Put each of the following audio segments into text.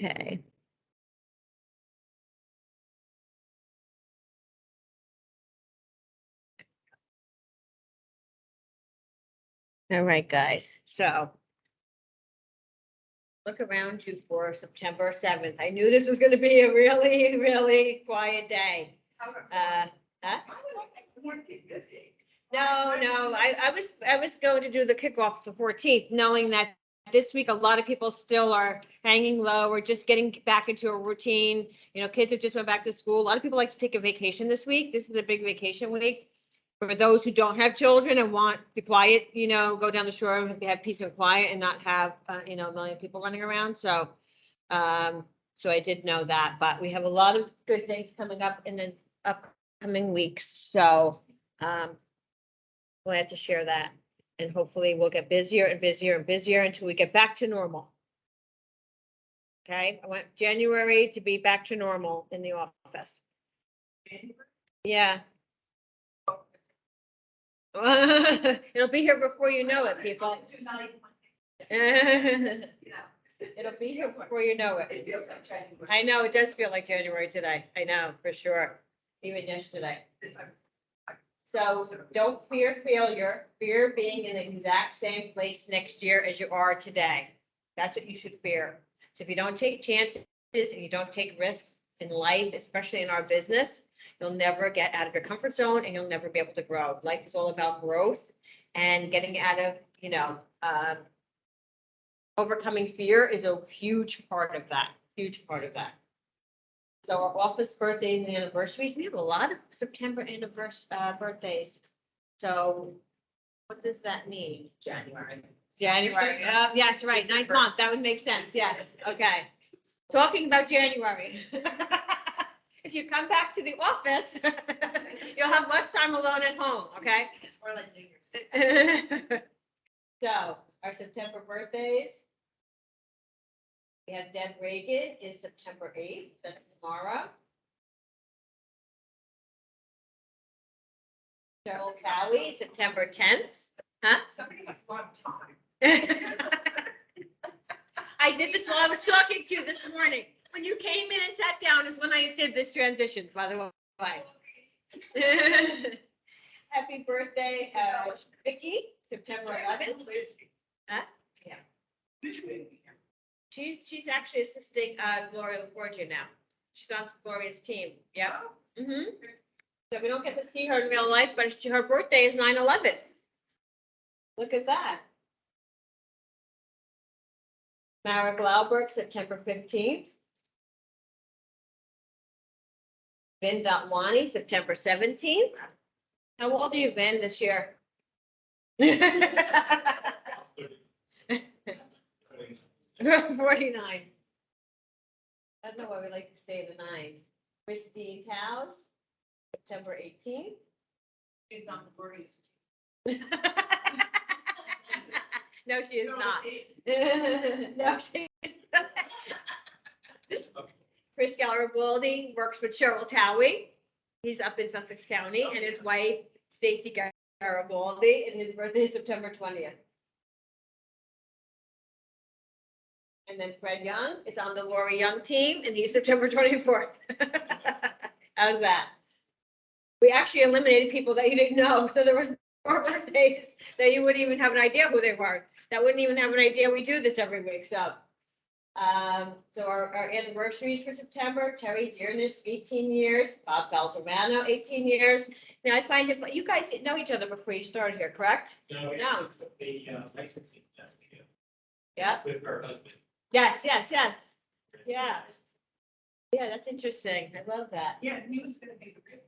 Okay. All right, guys, so. Look around you for September 7th. I knew this was gonna be a really, really quiet day. Huh? No, I was going to do the kickoff the 14th, knowing that this week, a lot of people still are hanging low or just getting back into a routine. You know, kids have just went back to school. A lot of people like to take a vacation this week. This is a big vacation week. For those who don't have children and want the quiet, you know, go down the shore and have peace and quiet and not have, you know, a million people running around. So I did know that, but we have a lot of good things coming up in the upcoming weeks. So glad to share that. And hopefully we'll get busier and busier and busier until we get back to normal. Okay, I want January to be back to normal in the office. Yeah. It'll be here before you know it, people. It'll be here before you know it. I know, it does feel like January today. I know, for sure. Even yesterday. So don't fear failure, fear being in the exact same place next year as you are today. That's what you should fear. So if you don't take chances and you don't take risks in life, especially in our business, you'll never get out of your comfort zone and you'll never be able to grow. Life is all about growth and getting out of, you know, overcoming fear is a huge part of that, huge part of that. So our office birthday and anniversaries, we have a lot of September birthdays. So what does that mean? January. Yes, right, 9th month, that would make sense, yes, okay. Talking about January. If you come back to the office, you'll have less time alone at home, okay? Or like New Year's. So our September birthdays. We have Deb Reagan is September 8th, that's tomorrow. Cheryl Cowie, September 10th. Huh? Somebody has a lot of time. I did this while I was talking to you this morning. When you came in and sat down is when I did this transition, by the way. Happy birthday, Vicky, September 11th. Huh? Yeah. She's actually assisting Gloria LaForgia now. She's on Gloria's team. Yeah. Mm-hmm. So we don't get to see her in real life, but her birthday is 9/11. Look at that. Mara Glauberg, September 15th. Vin Datlani, September 17th. How old are you, Vin, this year? 49. I don't know why we like to say the nines. Christine Towes, September 18th. She's not the birdies. No, she is not. No, she is not. Chris Garibaldi works with Cheryl Towie. He's up in Sussex County, and his wife, Stacy Garibaldi, and his birthday is September 20th. And then Fred Young is on the Lori Young team, and he's September 24th. How's that? We actually eliminated people that you didn't know, so there was more birthdays that you wouldn't even have an idea who they were. That wouldn't even have an idea we do this every week, so. So our anniversaries for September, Terry Dearness, 18 years, Bob Balzerano, 18 years. Now I find it, you guys didn't know each other before you started here, correct? No. No. The licensing test we do Yeah, with her husband. yes. Yeah. Yeah, that's interesting. I love that. Yeah, he was gonna be the good.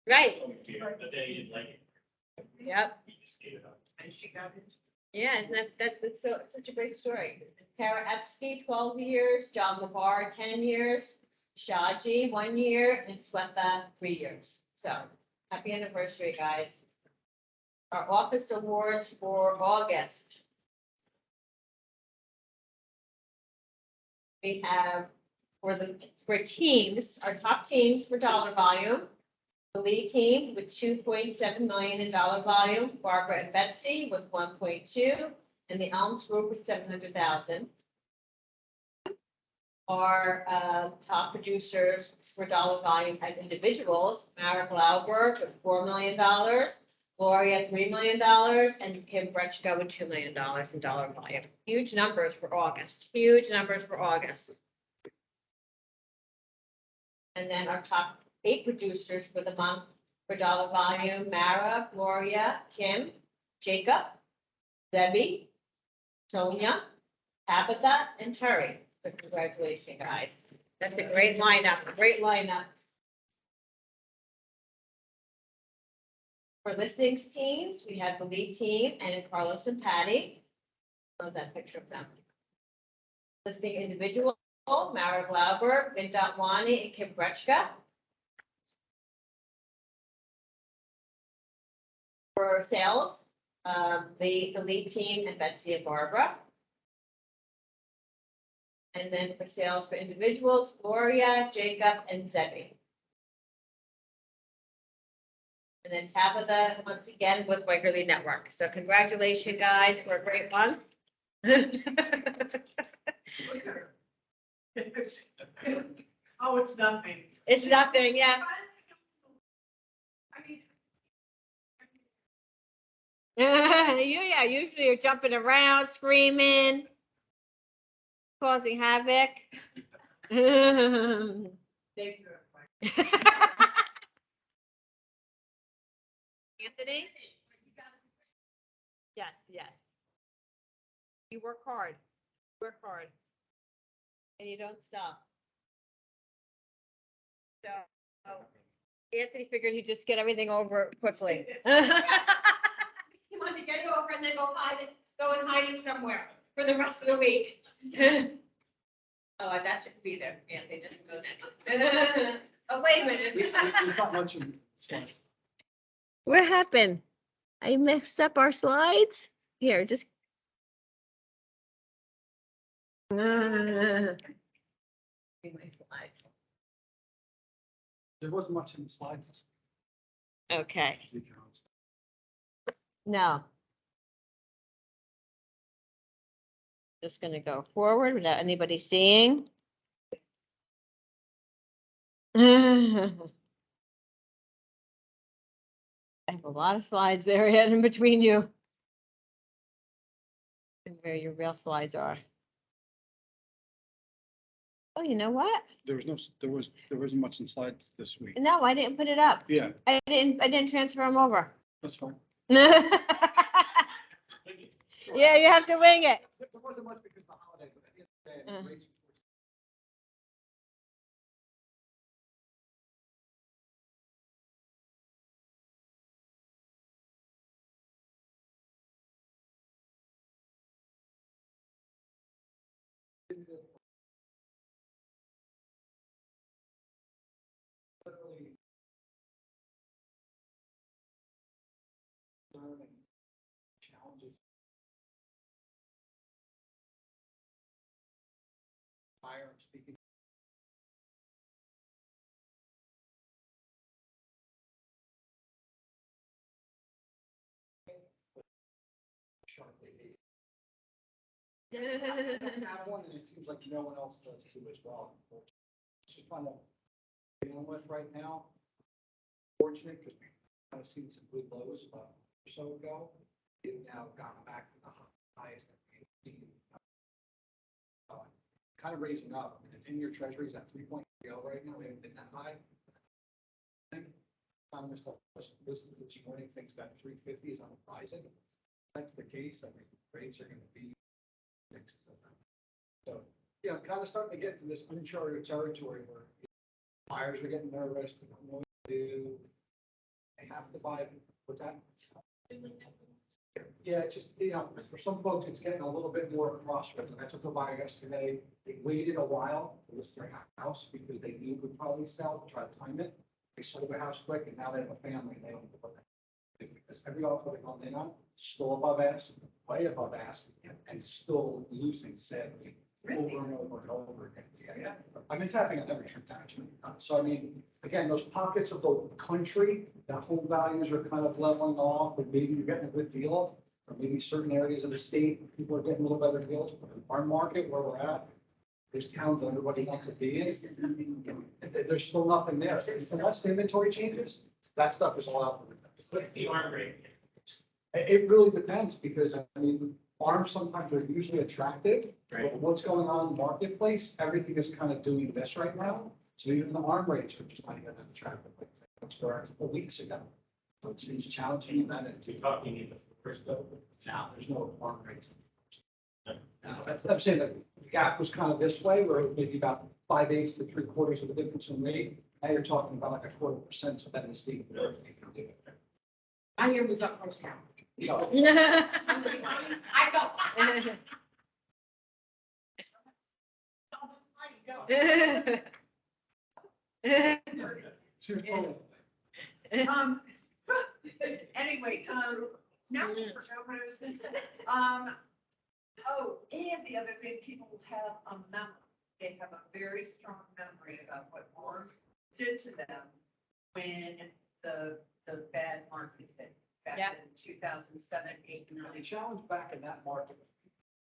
Right, The day you didn't like it. yep. You just gave it up. And she got it. Yeah, and that's so, it's such a great story. Tara Epsky, 12 years, John Labar, 10 years, Shaji, 1 year, and Swetha, 3 years. So, happy anniversary, guys. Our office awards for August. We have for teams, our top teams for dollar volume. The lead team with 2.7 million in dollar volume, Barbara and Betsy with 1.2, and the Elms Group with 700,000. our top producers for dollar volume as individuals, Mara Glauber with $4 million, Gloria $3 million, and Kim Bretchko with $2 million in dollar volume. Huge numbers for August, huge numbers for August. And then our top 8 producers for the month for dollar volume, Mara, Gloria, Kim, Jacob, Debbie, Sonia, Tabitha, and Terry. So congratulations, guys. That's a great lineup, great lineup. For listings teams, we have the lead team and Carlos and Patty. Love that picture of them. Listing individual, Mara Glauber, Vinda Wani, and Kim Bretchka. For sales, the lead team and Betsy and Barbara. And then for sales for individuals, Gloria, Jacob, and Zebby. And then Tabitha, once again, with Wakerly Network. So congratulations, guys, for a great month. Oh, it's nothing. It's nothing, yeah. I mean, Yeah, usually you're jumping around, screaming, causing havoc. they could. Anthony? Yes, yes. You work hard, and you don't stop. So, Anthony figured he'd just get everything over quickly. He wanted to get it over and then go and hide it somewhere for the rest of the week. Oh, that should be there, Anthony, just go next. Oh, wait a minute. There's not much in slides. What happened? I messed up our slides? Here, just. See my slides. There wasn't much in the slides. this Okay, week, to be honest. no. Just gonna go forward without anybody seeing. I have a lot of slides there in between you. And where your real slides are. Oh, you know what? There wasn't much in slides this week. No, I didn't put it up. Yeah, I didn't transfer them over. that's fine. Yeah, you have to wing it. There wasn't much because of the holiday, but at the end of the day, Uh. the rates. Literally. Learning challenges. Fire, I'm speaking. Sharply. Have one, and it seems like no one else does too as well. It's just kind of dealing with right now. Fortunate, because we kind of seen some good lows about a year or so ago. We've now gone back to the highest that we've seen. Kind of raising up. I mean, the 10-year treasury is at 3.3 right now. We haven't been that high. I think economists listening to this morning thinks that 350 is on the horizon. If that's the case, I mean, rates are going to be 6. So, you know, kind of starting to get to this uncharted territory where buyers are getting nervous, they don't know what to do. They have to buy, what's that? Yeah, it's just, you know, for some folks, it's getting a little bit more crossroads. And I took a buyer yesterday. They waited a while to list their house because they knew it would probably sell to try to time it. They sold their house quick and now they have a family and they don't know what they do. Because every offer they go in on, still above ask, way above ask, and still losing sadly. Over and over and over again. Yeah. I mean, it's happening on every transaction. So I mean, again, those pockets of the country, that home values are kind of leveling off, but maybe you're getting a good deal. Or maybe certain areas of the state, people are getting a little better deals. Our market where we're at, There's towns that everybody wants to be in. And there's still nothing there. Unless the inventory changes, that stuff is all out. the window. What's the arm rate? It really depends because, I mean, farms sometimes are usually attractive. Right. But what's going on in the marketplace, everything is kind of doing this right now. So even the arm rates are just not even that attractive. Like they were a couple weeks ago. So it's challenging and then it's, You're talking in the first though. now there's no arm rates. Now, I'm saying that the gap was kind of this way, where it was maybe about 5/8 to 3/4 of the difference in rate. Now you're talking about like a 1/4%, so that is the. My year was up first now. So, I go. she was told- Anyway, now I forgot what I was gonna say. Oh, and the other thing, people have a memory. They have a very strong memory about what wars did to them when the bad market hit back Yeah. in 2007, 8, and The 9. challenge back in that market,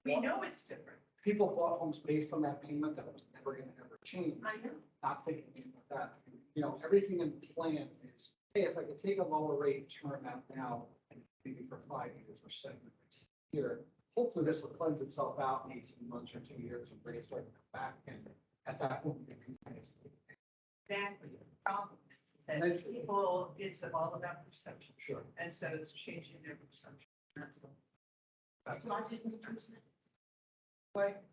We know it's different. people bought homes based on that payment that was never gonna ever change. I know. Not thinking about that, you know, everything in plan is, hey, if I could take a lower rate, term out now, and maybe for 5 years or 7 years. Hopefully this will cleanse itself out in 18 months or 2 years and rates start to come back, and at that point, we can refinance. Exactly. The problem is that Eventually. people, it's all about perception. Sure. And so it's changing their perception. That's all. That's- not just the person. But.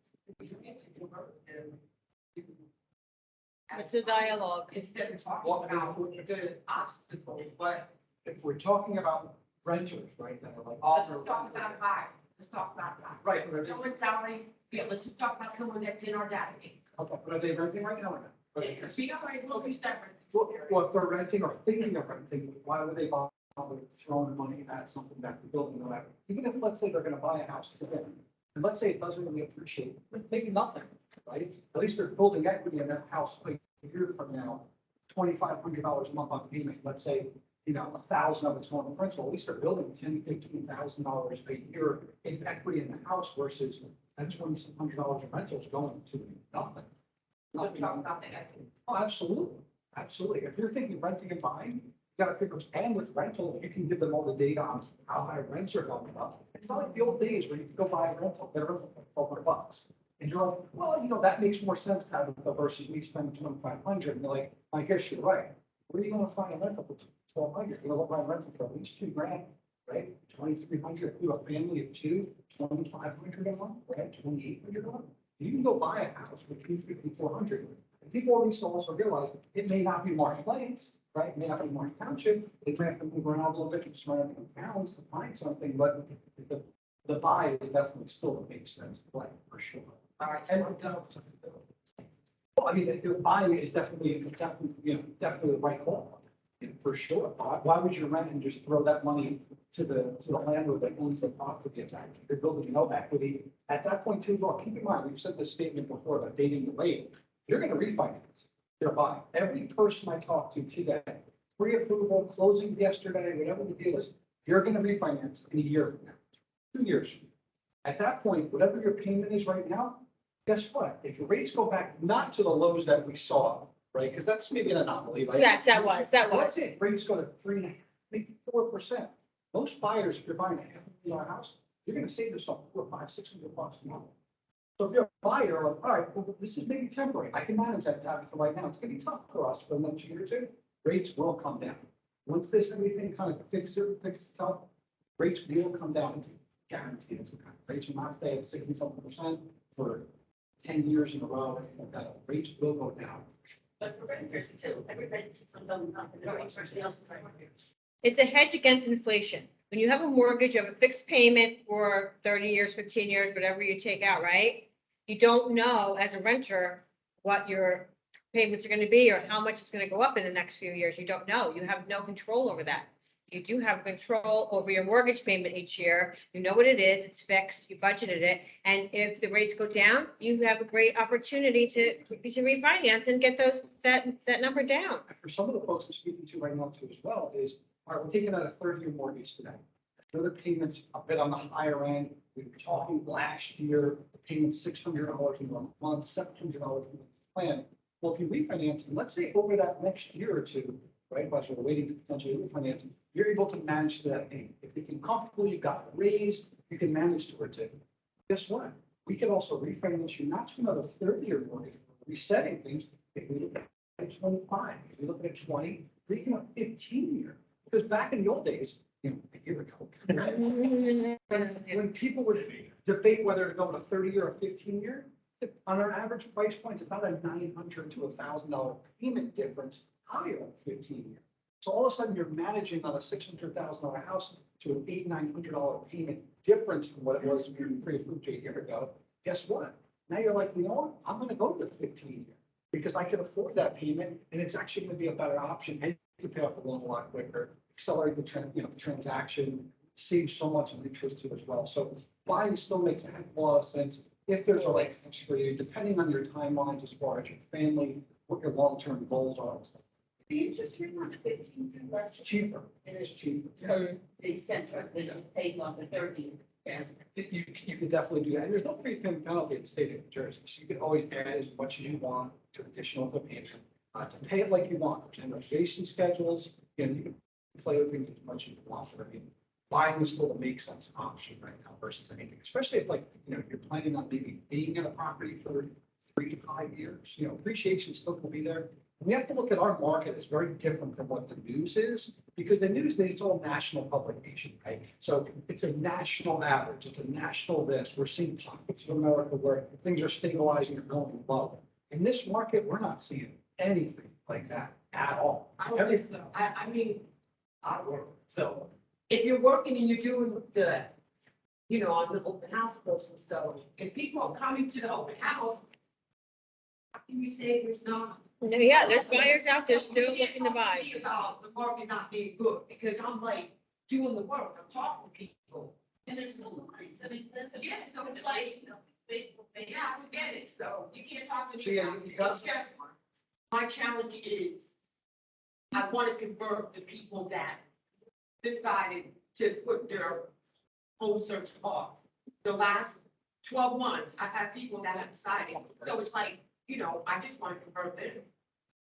It's a dialogue. Instead of Well, talking about the obstacles, but If we're talking about renters, right, that are like. let's talk about buy. Let's talk about buy. Right, but are they, Someone telling, yeah, let's just talk about someone that's in our database. okay, but are they renting right now or not? Yeah, we already will use that. Well, if they're renting or thinking of renting, why would they bother throwing money at something that the building will have? Even if, let's say, they're gonna buy a house today, and let's say it doesn't really appreciate, maybe nothing, right? At least they're building equity in that house like a year from now, $2,500 a month on payment, let's say, you know, 1,000 of it's going to principal, at least they're building $10,000-15,000 a year in equity in the house versus that $2,700 in rentals going to nothing. So talk about the equity. Oh, absolutely, absolutely. If you're thinking renting and buying, you gotta figure, and with rental, you can give them all the data on how high rents are going up. It's not like the old days where you could go buy a rental, get a rental for $1,200. And you're like, well, you know, that makes more sense to have it versus me spending 2,500. And you're like, I guess you're right. Where are you gonna find a rental for 1,200? You're gonna buy a rental for at least $2,000, right? 2,300, if you have a family of two, 2,500 a month, right? 2,800 a month. You can go buy a house for 250, 400. And people also realize it may not be Marsh Plains, right? It may not be Marsh Township. They may have to move around a little bit to surrounding towns to find something, but the buy is definitely still a makes sense play for sure. All right, so I'm done. Well, I mean, the buying is definitely, you know, definitely the right call, for sure. Why would you rent and just throw that money to the landlord that owns the property? You're building no equity. At that point too, well, keep in mind, we've said this statement before about dating the rate. You're gonna refinance. They're buying. Every person I talked to today, pre-approval, closing yesterday, whatever the deal is, you're gonna refinance in a year from now, 2 years from now. At that point, whatever your payment is right now, guess what? If your rates go back, not to the lows that we saw, right? Because that's maybe an anomaly, right? Yes, that was. Let's say rates go to 3.5%, maybe 4%. Most buyers, if you're buying a $500,000 house, you're gonna save yourself $400, $500, $600 a month. So if you're a buyer, like, all right, well, this is maybe temporary. I can manage that tab for right now. It's gonna be tough for us for the next year or two. Rates will come down. Once this, everything kind of fixes itself, rates will come down. It's guaranteed. Rates will not stay at 60-something% for 10 years in a row. I think that rates will go down. But for renters too, everybody keeps on going up and everybody else is like. It's a hedge against inflation. When you have a mortgage of a fixed payment for 30 years, 15 years, whatever you take out, right? You don't know as a renter what your payments are going to be or how much it's going to go up in the next few years. You don't know. You have no control over that. You do have control over your mortgage payment each year. You know what it is. It's fixed. You budgeted it. And if the rates go down, you have a great opportunity to refinance and get that number down. And for some of the folks I'm speaking to right now too as well is, all right, we're taking out a 30-year mortgage today. The payments a bit on the higher end. We were talking last year, the payment's $600 in 1 month, $700 in the plan. Well, if you refinance, and let's say over that next year or two, right, while you're waiting to potentially refinance, you're able to manage that payment. If you can comfortably, you got it raised, you can manage towards it. Guess what? We could also refinance you not to another 30-year mortgage, resetting things. If we look at 25, if we look at 20, we can have 15-year. Because back in the old days, a year ago, when people would debate whether to go with a 30-year or 15-year, on our average price point, it's about a $900 to $1,000 payment difference higher than 15-year. So all of a sudden, you're managing on a $600,000 house to an $800-900 payment difference from what it was when you pre-approved a year ago. Guess what? Now you're like, you know what? I'm going to go to the 15-year because I can afford that payment, and it's actually going to be a better option. And you can pay off the loan a lot quicker, accelerate the transaction, save so much in interest too as well. So buying still makes a heck of a lot of sense if there's a right match for you, depending on your timelines as far as your family, what your long-term goals are and stuff. The interest rate on the 15 is less. It's cheaper. It is cheaper. So the center, they just paid on the 30. You could definitely do that. And there's no prepayment penalty in the state of New Jersey. So you can always add as much as you want to additional to payment, to pay it like you want. There's amortization schedules, you can play with things as much as you want. I mean, buying is still a make sense option right now versus anything, especially if you're planning on maybe being in a property for 3 to 5 years, appreciation still will be there. We have to look at our market as very different from what the news is, because the news is all national publication, right? So it's a national average, it's a national this. We're seeing pockets of America where things are stabilizing or going low. In this market, we're not seeing anything like that at all. I don't think so. I mean, I work, so if you're working and you're doing the, on the open house posts and stuff, if people are coming to the open house, how can you say there's not? Yeah, there's buyers out there still looking to buy. Talk to me about the market not being good, because I'm like doing the work, I'm talking to people, and there's still lines, and yeah, so it's like, yeah, I get it, so you can't talk to me. So, yeah, about you it. got- It's just, my challenge is, I want to convert the people that decided to put their home search off. The last 12 months, I've had people that have decided, so it's like, I just want to convert them.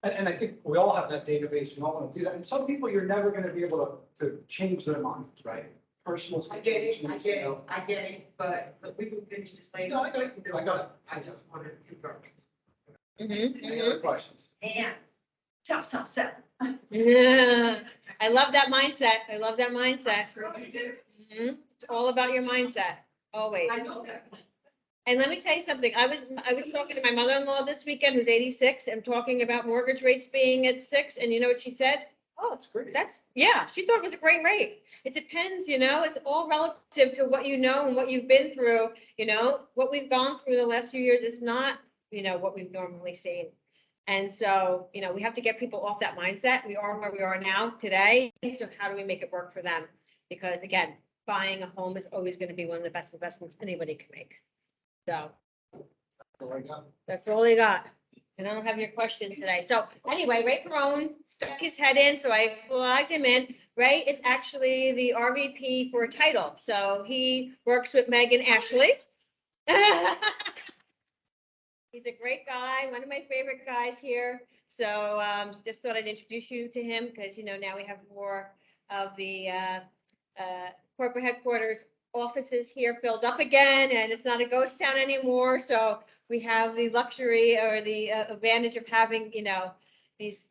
And I think we all have that database, we all want to do that. And some people, you're never going to be able to change their mind, right? Personal. I get it, situations, I get it, but we can finish this later. No, I got it. I got it. I just want to convert. Any other questions? And sell. Yeah, I love that mindset. I love that mindset. You do. Mhm. It's all about your mindset, always. I know that. And let me tell you something, I was talking to my mother-in-law this weekend, who's 86, and talking about mortgage rates being at 6, and you know what she said? Oh, That's great. yeah, she thought it was a great rate. It depends, it's all relative to what you know and what you've been through, what we've gone through the last few years is not, what we've normally seen. And so, we have to get people off that mindset. We are where we are now today, so how do we make it work for them? Because again, buying a home is always going to be one of the best investments anybody can make. So So I got- that's all I got. And I don't have any questions today. So anyway, Ray Perone stuck his head in, so I flagged him in. Ray is actually the RVP for title. So he works with Meg and Ashley. He's a great guy, one of my favorite guys here. So just thought I'd introduce you to him because, now we have more of the corporate headquarters offices here filled up again, and it's not a ghost town anymore. So we have the luxury or the advantage of having, these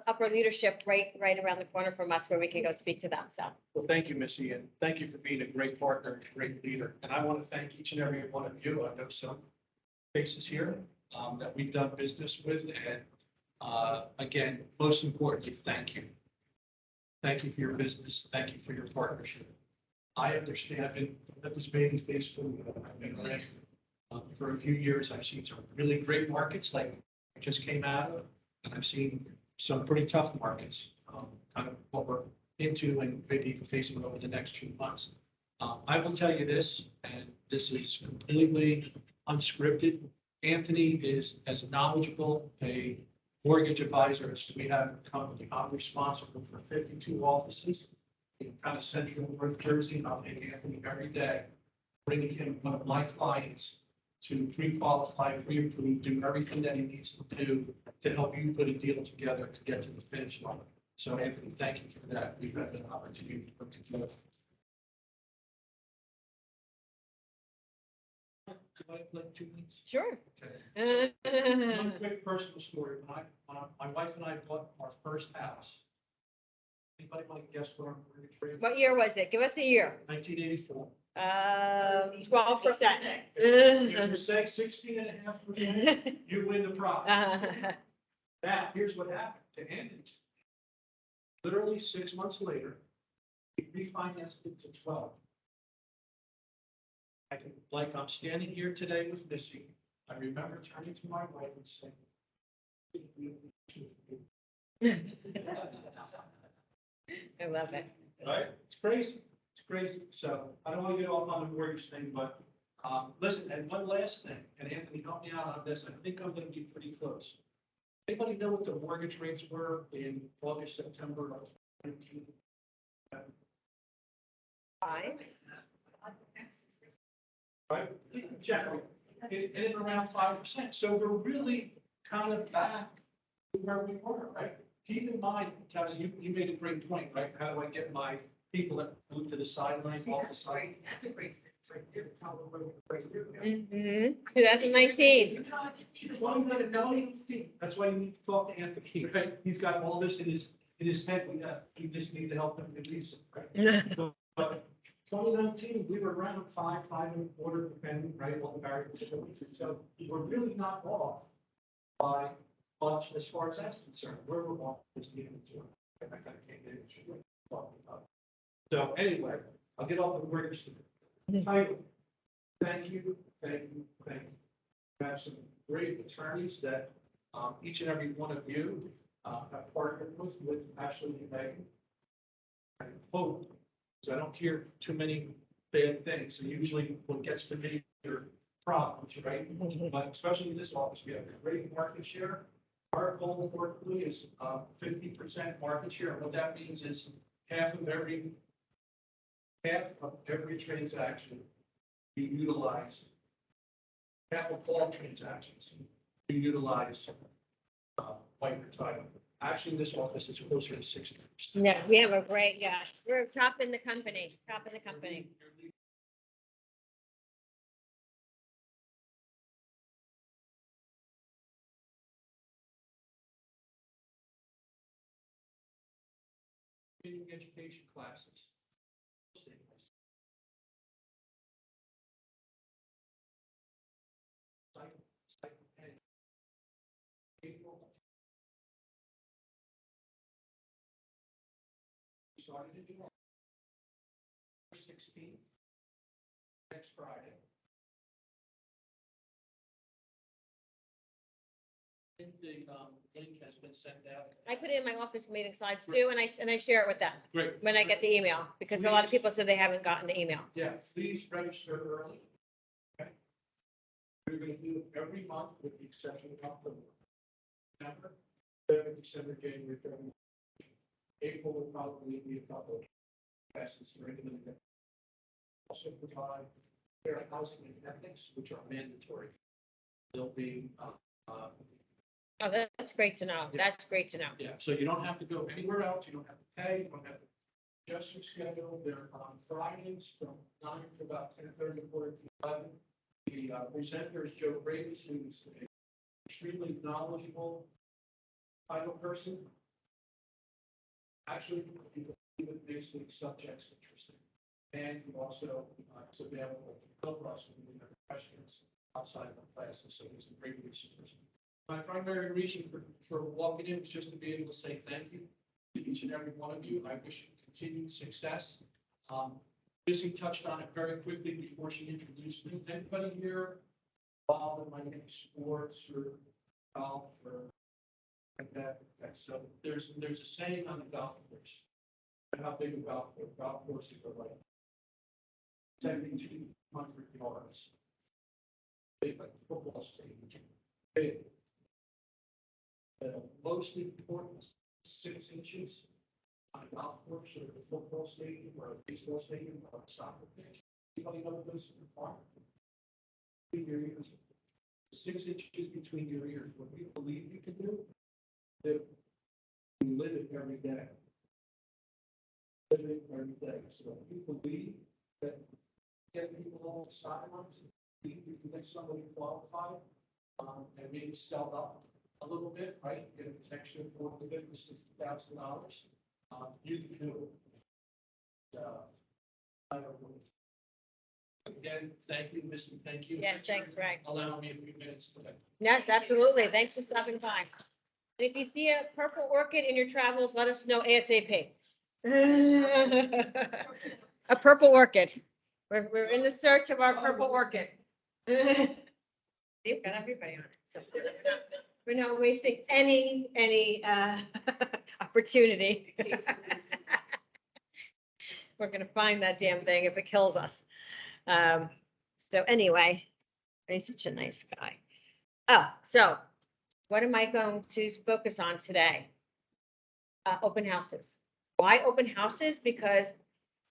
upper leadership right around the corner from us where we can go speak to them. So Well, thank you, Missy, and thank you for being a great partner, and a great leader. And I want to thank each and every one of you. I know some faces here that we've done business with. And again, most importantly, thank you. Thank you for your business. Thank you for your partnership. I understand, I've been at this baby face for a few years. I've seen some really great markets like I just came out of, and I've seen some pretty tough markets, kind of what we're into and maybe even facing over the next few months. I will tell you this, and this is completely unscripted. Anthony is as knowledgeable a mortgage advisor as we have in the company. I'm responsible for 52 offices in kind of central North Jersey, and I'll take Anthony every day, bringing him one of my clients to pre-qualify, pre-approve, do everything that he needs to do to help you put a deal together to get to the finish line. So Anthony, thank you for that. We've had an opportunity to put together. Could I have like 2 minutes? Sure. Okay. One quick personal story. When my wife and I bought our first house. Anybody want to guess what our mortgage rate? What year was it? Give us a year. 1984. 12%. If you say 16.5%, you win the prize. Now, here's what happened to Anthony. Literally 6 months later, he refinanced it to 12. Like I'm standing here today with Missy, I remember turning to my wife and saying, I love it. right? It's crazy. It's crazy. So I don't want to get off on the mortgage thing, but listen, and one last thing, and Anthony, help me out on this. I think I'm going to be pretty close. Anybody know what the mortgage rates were in August, September of 2019? Fine. Right? Generally, in and around 5%. So we're really kind of back to where we were, right? Keep in mind, Tony, you made a great point, right? How do I get my people that move to the sidelines off the side? That's a great sense, right there, to tell them where we're going. Mm-hmm. 2019. That's why we gotta know things too. That's why you need to talk to Anthony, right? He's got all this in his head. We just need to help him release it, right? But 2019, we were around 5.25, depending, right, on the variables. So we're really not off by much as far as that's concerned. We're off just the inventory. So anyway, I'll get off the mortgage. Title. Thank you, thank you, thank you. We have some great attorneys that each and every one of you have partnered with Ashley and Megan. I hope. So I don't hear too many bad things. And usually what gets to me are problems, right? But especially in this office, we have a great market share. Our goal workly is 50% market share. And what that means is half of every transaction you utilize, half of all transactions you utilize White Title. Actually, this office is closer to 60%. Yeah, we have a great, yeah, we're top in the company, top in the company. Continuing education classes. April. Started in July. 16th. Next Friday. I think the link has been sent out. I put it in my office meeting slides too, and I share it with them Great. when I get the email, because a lot of people said they haven't gotten the email. Yeah, please register early. Okay. We're going to do it every month with the exception of October. November, November, December, January, February. April will probably be a couple of classes regularly. Also provide fair housing and ethics, which are mandatory. There'll be, Oh, that's great to know. That's great to know. yeah, so you don't have to go anywhere else. You don't have to pay. You don't have to adjust your schedule. They're on Fridays from 9 to about 10:30, quarter to 11. The presenter is Joe Brady, who's an extremely knowledgeable title person. Actually, even basically subjects interesting. And he also is available to help us when we have questions outside of the classes. So he's a great resource. My primary reason for walking in was just to be able to say thank you to each and every one of you. I wish you continued success. Missy touched on it very quickly before she introduced me. Anybody here involved in like sports or golf or like that? So there's a saying on the golf course. How big a golf course is like 7,200 yards. Big like football stadium. Big. The most important 6 inches on a golf course or a football stadium or a baseball stadium or a soccer pitch. Anybody know what those are? Between your ears. 6 inches between your ears. What we believe you can do, that we live it every day. Live it every day. So we believe that get people on the sidelines, we can get somebody qualified, and maybe sell up a little bit, right? Get an extra $40,000-$60,000. You can do it. I don't know. Again, thank you, Missy, thank you. Yes, thanks, Ray. Allowing me a few minutes today. Yes, absolutely. Thanks for stopping by. And if you see a purple orchid in your travels, let us know ASAP. A purple orchid. We're in the search of our purple orchid. We've got everybody on it, so. We're not wasting any opportunity. We're gonna find that damn thing if it kills us. So anyway, he's such a nice guy. Oh, so what am I going to focus on today? Open houses. Why open houses? Because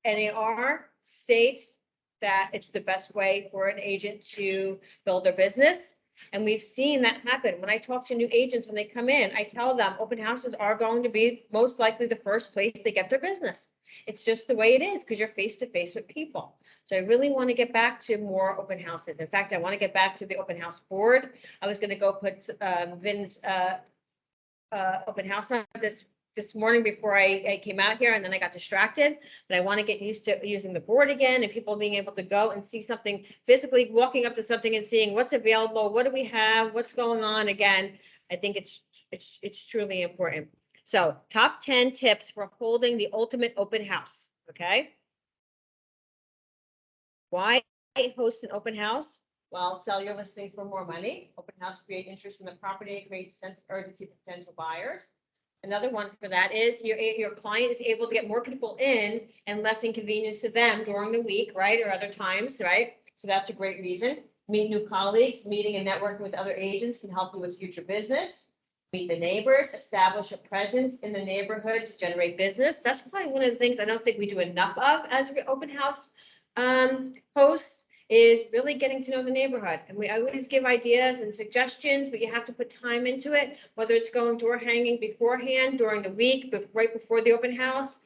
NAR states that it's the best way for an agent to build their business. And we've seen that happen. When I talk to new agents, when they come in, I tell them open houses are going to be most likely the first place they get their business. It's just the way it is because you're face to face with people. So I really want to get back to more open houses. In fact, I want to get back to the open house board. I was going to go put Vin's open house on this morning before I came out here, and then I got distracted. But I want to get used to using the board again and people being able to go and see something physically, walking up to something and seeing what's available, what do we have, what's going on. Again, I think it's truly important. So top 10 tips for holding the ultimate open house. Okay. Why host an open house? Well, sell your listing for more money. Open house create interest in the property, creates a sense of urgency for potential buyers. Another one for that is your client is able to get more people in and less inconvenience to them during the week, right? Or other times, right? So that's a great reason. Meet new colleagues, meeting and networking with other agents can help you with future business. Meet the neighbors, establish a presence in the neighborhood to generate business. That's probably one of the things I don't think we do enough of as open house hosts, is really getting to know the neighborhood. And we always give ideas and suggestions, but you have to put time into it, whether it's going door hanging beforehand, during the week, right before the open house.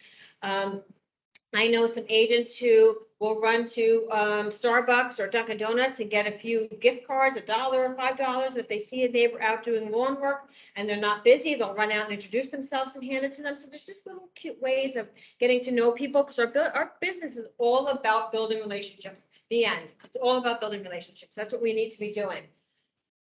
I know some agents who will run to Starbucks or Dunkin' Donuts and get a few gift cards, $1 or $5. If they see a neighbor out doing lawn work and they're not busy, they'll run out and introduce themselves and hand it to them. So there's just little cute ways of getting to know people, because our business is all about building relationships. The end. It's all about building relationships. That's what we need to be doing.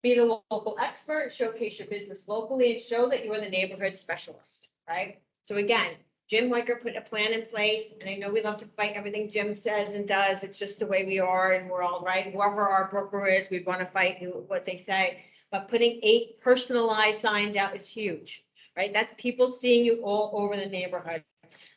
Be the local expert, showcase your business locally, and show that you're the neighborhood specialist, right? So again, Jim Weicker put a plan in place, and I know we love to fight everything Jim says and does. It's just the way we are, and we're all right. Whoever our broker is, we want to fight what they say. But putting 8 personalized signs out is huge, right? That's people seeing you all over the neighborhood.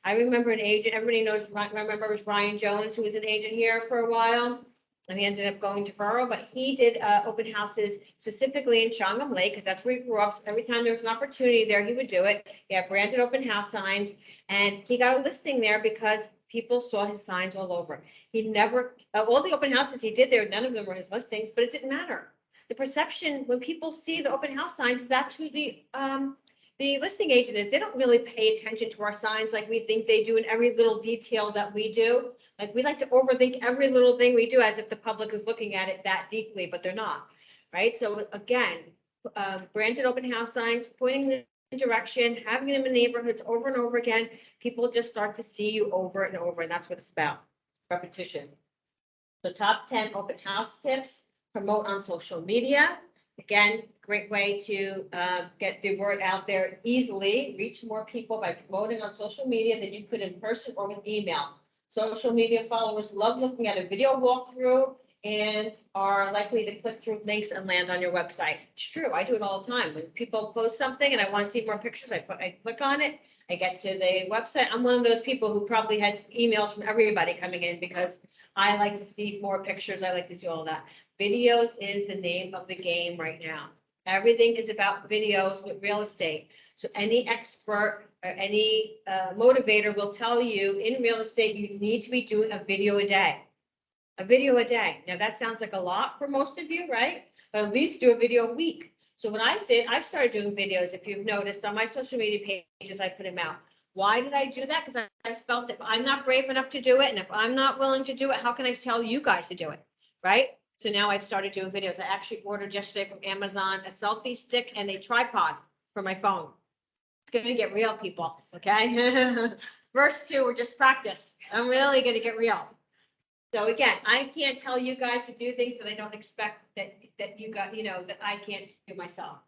I remember an agent, everybody knows, remember it was Ryan Jones, who was an agent here for a while. And he ended up going to Borough, but he did open houses specifically in Chongum Lake, because that's where he grew up. So every time there was an opportunity there, he would do it. He had branded open house signs, and he got a listing there because people saw his signs all over. He never, all the open houses he did there, none of them were his listings, but it didn't matter. The perception, when people see the open house signs, that's who the listing agent is. They don't really pay attention to our signs like we think they do in every little detail that we do. Like, we like to overthink every little thing we do as if the public is looking at it that deeply, but they're not, right? So again, branded open house signs, pointing the direction, having them in neighborhoods over and over again, people just start to see you over and over, and that's what it's about, repetition. So top 10 open house tips: promote on social media. Again, great way to get the word out there easily, reach more people by promoting on social media than you could in person or with email. Social media followers love looking at a video walkthrough and are likely to click through links and land on your website. It's true. I do it all the time. When people post something and I want to see more pictures, I click on it. I get to the website. I'm one of those people who probably has emails from everybody coming in because I like to see more pictures. I like to see all that. Videos is the name of the game right now. Everything is about videos with real estate. So any expert or any motivator will tell you in real estate, you need to be doing a video a day. A video a day. Now, that sounds like a lot for most of you, right? But at least do a video a week. So what I did, I've started doing videos, if you've noticed, on my social media pages, I put them out. Why did I do that? Because I felt if I'm not brave enough to do it, and if I'm not willing to do it, how can I tell you guys to do it? Right? So now I've started doing videos. I actually ordered yesterday from Amazon a selfie stick and a tripod for my phone. It's gonna get real, people, okay? First two were just practice. I'm really gonna get real. So again, I can't tell you guys to do things that I don't expect that you got, that I can't do myself.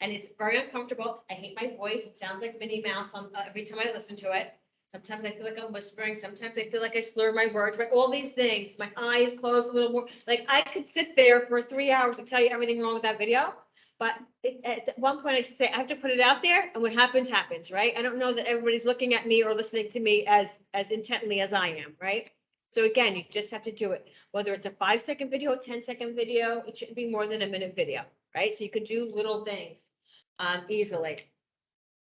And it's very uncomfortable. I hate my voice. It sounds like Minnie Mouse on every time I listen to it. Sometimes I feel like I'm whispering. Sometimes I feel like I slur my words, right? All these things. My eyes closed a little more. Like I could sit there for 3 hours and tell you everything wrong with that video. But at one point I just say, I have to put it out there and what happens, happens, right? I don't know that everybody's looking at me or listening to me as intently as I am, right? So again, you just have to do it. Whether it's a 5-second video, a 10-second video, it shouldn't be more than a minute video, right? So you could do little things easily.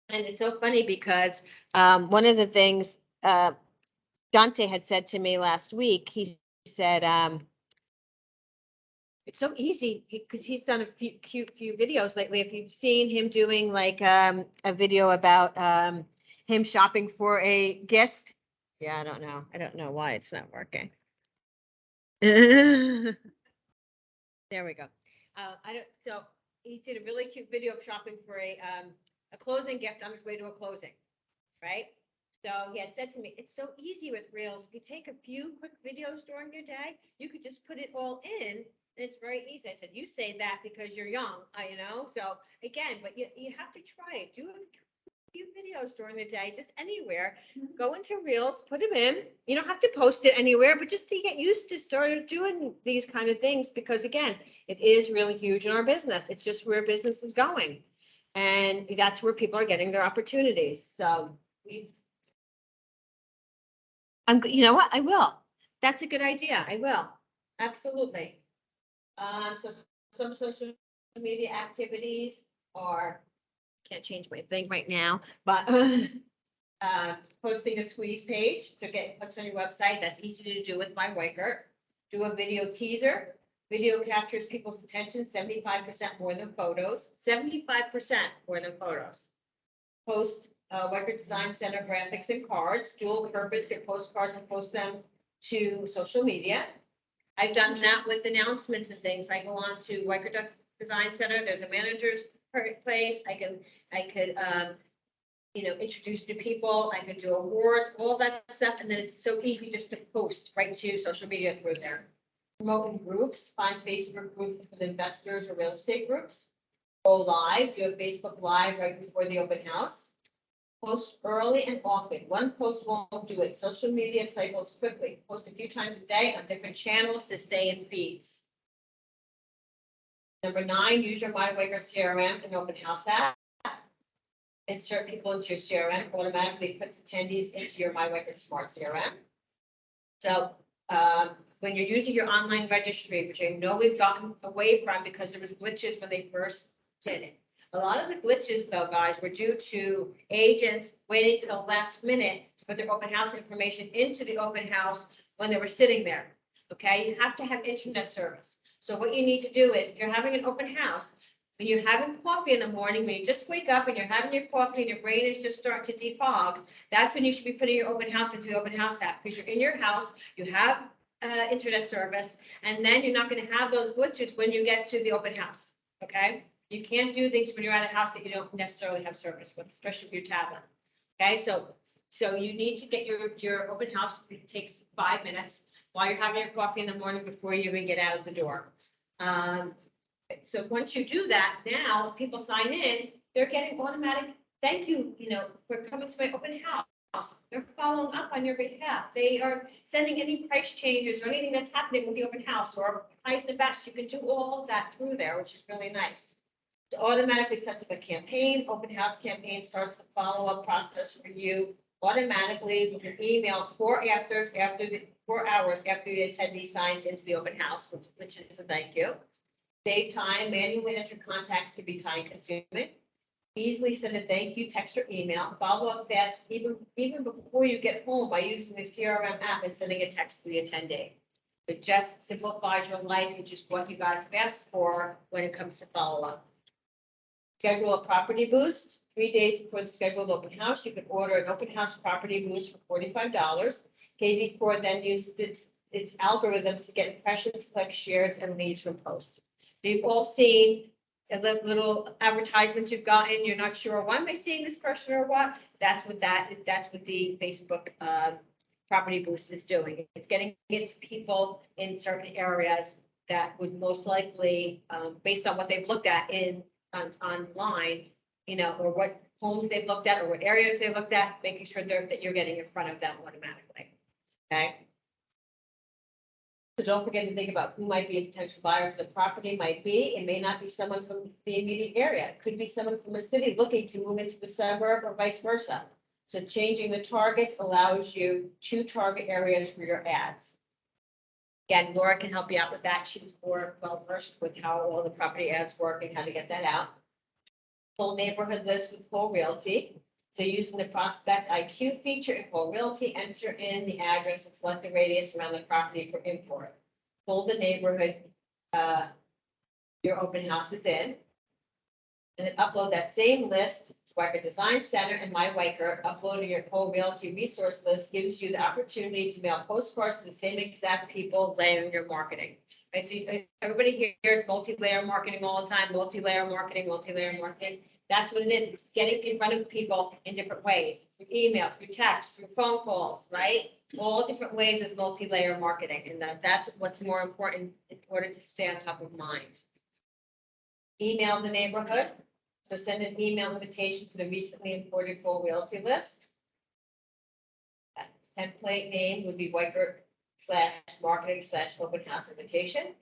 And it's so funny because one of the things Dante had said to me last week, he said, it's so easy because he's done a few videos lately. If you've seen him doing like a video about him shopping for a guest. Yeah, I don't know why it's not working. There we go. So he did a really cute video of shopping for a closing gift on his way to a closing, right? So he had said to me, it's so easy with Reels. If you take a few quick videos during your day, you could just put it all in and it's very easy. I said, you say that because you're young, so again, but you have to try it. Do a few videos during the day, just anywhere. Go into Reels, put them in. You don't have to post it anywhere, but just to get used to start doing these kind of things, because again, it is really huge in our business. It's just where business is going. And that's where people are getting their opportunities. So you know what? I will. That's a good idea. I will. Absolutely. So some social media activities are, can't change my thing right now, but posting a squeeze page to get hooks on your website. That's easy to do with my Weichert. Do a video teaser. Video captures people's attention 75% more than photos, 75% more than photos. Post Weichert Design Center graphics and cards, dual purpose, your postcards and post them to social media. I've done that with announcements and things. I go on to Weichert Design Center. There's a manager's place. I could introduce new people. I could do awards, all that stuff. And then it's so easy just to post right to social media through there. Promoting groups, find Facebook groups with investors or real estate groups. Go live, do a Facebook Live right before the open house. Post early and often. One post won't do it. Social media cycles quickly. Post a few times a day on different channels to stay in feeds. Number 9, use your MyWeichert CRM and open house app. Insert people into your CRM, automatically puts attendees into your MyWeichert Smart CRM. So when you're using your online registry, which I know we've gotten away from because there was glitches when they first did it. A lot of the glitches, though, guys, were due to agents waiting till the last minute to put their open house information into the open house when they were sitting there. Okay, you have to have internet service. So what you need to do is, if you're having an open house, when you're having coffee in the morning, when you just wake up and you're having your coffee and your brain is just starting to defog, that's when you should be putting your open house into the open house app, because you're in your house, you have internet service, and then you're not going to have those glitches when you get to the open house. Okay. You can't do things when you're at a house that you don't necessarily have service with, especially with your tablet. Okay, so you need to get your open house. It takes 5 minutes while you're having your coffee in the morning before you even get out of the door. So once you do that, now people sign in, they're getting automatic thank you, for coming to my open house. They're following up on your behalf. They are sending any price changes or anything that's happening with the open house or price and best. You can do all of that through there, which is really nice. It automatically sets up a campaign. Open house campaign starts the follow-up process for you automatically with an email 4 hours after the attendee signs into the open house, which is a thank you. Save time, manually enter contacts can be time consuming. Easily send a thank you text or email, follow up fast, even before you get home by using the CRM app and sending a text to the attendee. It just simplifies your life, which is what you guys have asked for when it comes to follow-up. Schedule a property boost. 3 days before the scheduled open house, you can order an open house property boost for $45. KV4 then uses its algorithms to get impressions, clicks, shares, and leads from posts. So you've all seen the little advertisements you've gotten. You're not sure, why am I seeing this person or what? That's what the Facebook property boost is doing. It's getting it to people in certain areas that would most likely, based on what they've looked at online, or what homes they've looked at or what areas they've looked at, making sure that you're getting in front of them automatically. Okay. So don't forget to think about who might be a potential buyer for the property. It may not be someone from the immediate area. It could be someone from a city looking to move into the suburb or vice versa. So changing the targets allows you to target areas for your ads. Again, Laura can help you out with that. She's more well versed with how all the property ads work and how to get that out. Full neighborhood list with Full Realty. So using the Prospect IQ feature in Full Realty, enter in the address and select the radius around the property for import. Pull the neighborhood your open house is in. And then upload that same list to Weicker Design Center and My Weicker. Uploading your Full Realty resource list gives you the opportunity to mail postcards to the same exact people layering your marketing. Right, so everybody hears multi-layer marketing all the time, multi-layer marketing. That's what it is. It's getting in front of people in different ways, through email, through text, through phone calls, right? All different ways is multi-layer marketing, and that's what's more important in order to stay on top of mind. Email the neighborhood. So send an email invitation to the recently imported Full Realty list. That template name would be Weicker/marketing/open house invitation.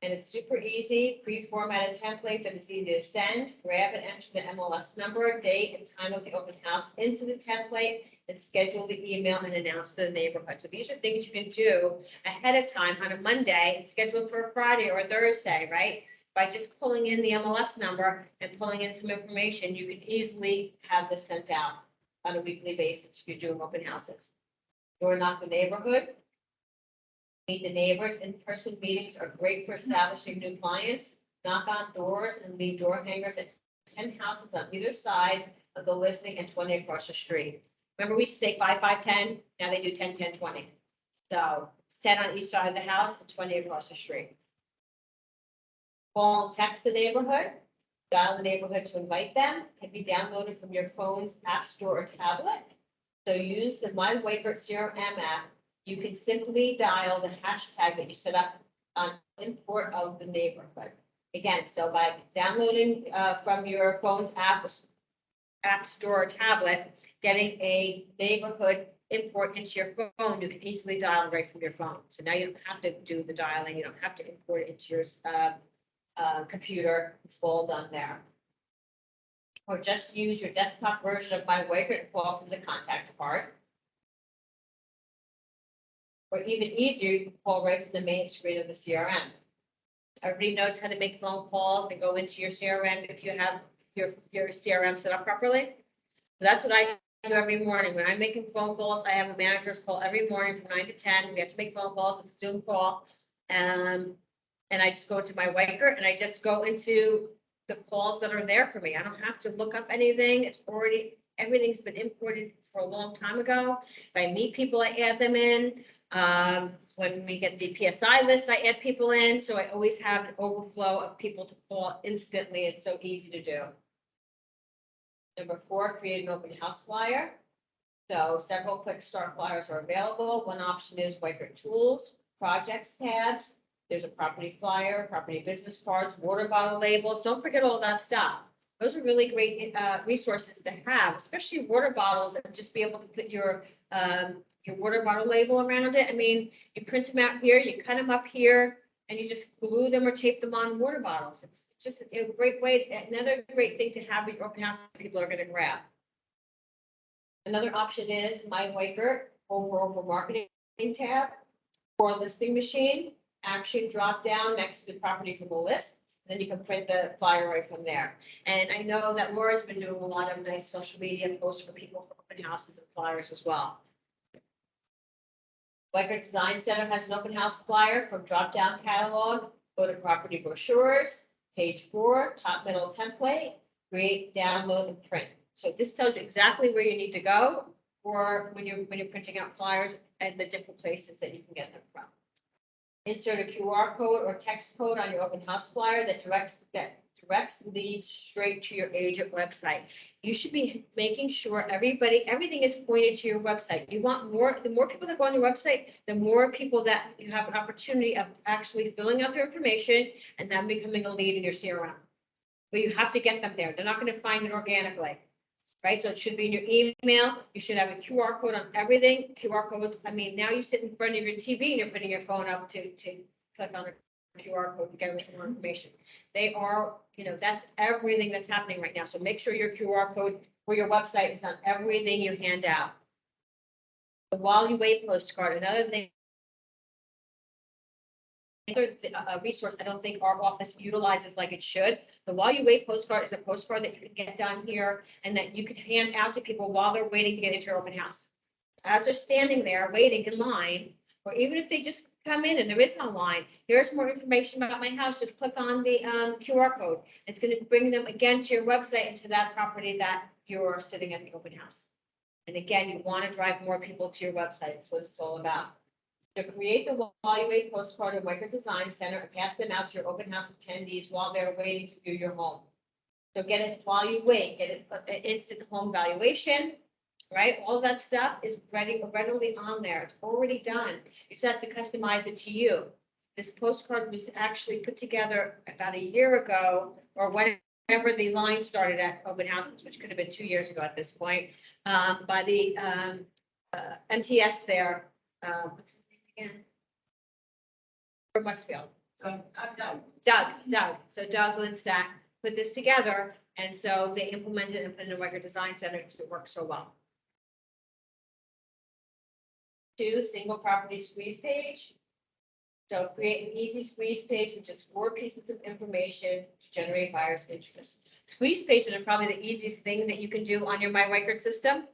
And it's super easy, pre-formatted template that is easy to send. Grab and enter the MLS number, date, and time of the open house into the template and schedule the email and announce to the neighborhood. So these are things you can do ahead of time on a Monday and schedule for a Friday or a Thursday, right? By just pulling in the MLS number and pulling in some information, you can easily have this sent out on a weekly basis if you're doing open houses. Door knock the neighborhood. Meet the neighbors. In-person meetings are great for establishing new clients. Knock on doors and leave door hangers at 10 houses on either side of the listing and 20 across the street. Remember, we used to say 5, 5, 10. Now they do 10, 10, 20. So it's 10 on each side of the house and 20 across the street. Call and text the neighborhood. Dial the neighborhood to invite them. Can be downloaded from your phone's app store or tablet. So use the My Weicker CRM app. You can simply dial the hashtag that you set up on import of the neighborhood. Again, so by downloading from your phone's app store or tablet, getting a neighborhood import into your phone, you can easily dial right from your phone. So now you don't have to do the dialing. You don't have to import it into your computer. It's all done there. Or just use your desktop version of My Weicker and call from the contact part. Or even easier, you can call right from the main screen of the CRM. Everybody knows how to make phone calls and go into your CRM if you have your CRM set up properly. That's what I do every morning. When I'm making phone calls, I have a manager's call every morning from 9 to 10. We have to make phone calls. It's a Zoom call. And I just go to My Weicker and I just go into the calls that are there for me. I don't have to look up anything. Everything's been imported for a long time ago. If I meet people, I add them in. When we get the PSI list, I add people in. So I always have an overflow of people to call instantly. It's so easy to do. Number 4, create an open house flyer. So several quick start flyers are available. One option is Weicker Tools, Projects tabs. There's a property flyer, property business cards, water bottle labels. Don't forget all that stuff. Those are really great resources to have, especially water bottles, and just be able to put your water bottle label around it. I mean, you print them out here, you cut them up here, and you just glue them or tape them on water bottles. It's just a great way, another great thing to have at your open house that people are going to grab. Another option is My Weicker over marketing tab or listing machine. action drop down next to the property from the list. Then you can print the flyer right from there. And I know that Laura's been doing a lot of nice social media posts for people for open houses and flyers as well. Wyker Design Center has an open house flyer from drop down catalog, go to property brochures, page 4, top middle template, create, download, and print. So this tells you exactly where you need to go or when you're printing out flyers and the different places that you can get them from. Insert a QR code or text code on your open house flyer that directs leads straight to your agent website. You should be making sure everything is pointed to your website. You want more, the more people that go on your website, the more people that you have an opportunity of actually filling out their information and then becoming a lead in your CRM. But you have to get them there. They're not going to find it organically. Right, so it should be in your email. You should have a QR code on everything. QR codes, I mean, now you sit in front of your TV and you're putting your phone up to click on a QR code to get more information. They are, that's everything that's happening right now. So make sure your QR code for your website is on everything you hand out. The While You Wait postcard, another thing. A resource I don't think our office utilizes like it should. The While You Wait postcard is a postcard that you can get down here and that you can hand out to people while they're waiting to get into your open house. As they're standing there waiting in line, or even if they just come in and there is no line, here's more information about my house, just click on the QR code. It's going to bring them again to your website and to that property that you're sitting at the open house. And again, you want to drive more people to your website. That's what it's all about. To create the While You Wait postcard at Wyker Design Center and pass them out to your open house attendees while they're waiting to view your home. So get it while you wait, get it an instant home valuation, right? All that stuff is readily on there. It's already done. You just have to customize it to you. This postcard was actually put together about a year ago or whenever the line started at open houses, which could have been 2 years ago at this point, by the MTS there. What's his name again? From Westfield. Doug. So Doug Lindstack put this together, and so they implemented and put it in the Wyker Design Center because it works so well. 2, single property squeeze page. So create an easy squeeze page with just 4 pieces of information to generate buyers' interest. Squeeze pages are probably the easiest thing that you can do on your My Wyker system.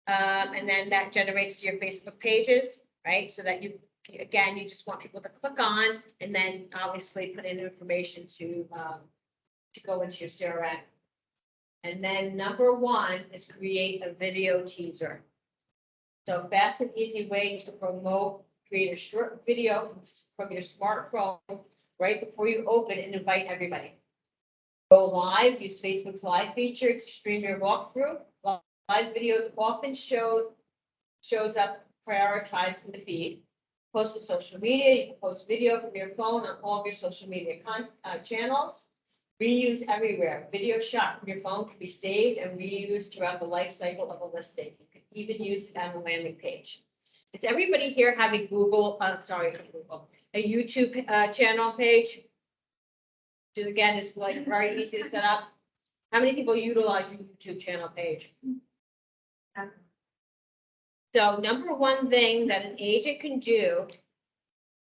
And then that generates your Facebook pages, right? So that you just want people to click on and then obviously put in information to go into your CRM. And then number 1 is create a video teaser. So fast and easy ways to promote, create a short video from your smartphone right before you open and invite everybody. Go live, use Facebook's live feature to stream your walkthrough. Live videos often shows up prioritized in the feed. Post to social media, you can post video from your phone on all of your social media channels. Reuse everywhere. Video shot from your phone can be saved and reused throughout the life cycle of a listing. You can even use it on a landing page. Does everybody here have a a YouTube channel page? Which again, is like very easy to set up. How many people utilize your YouTube channel page? So number 1 thing that an agent can do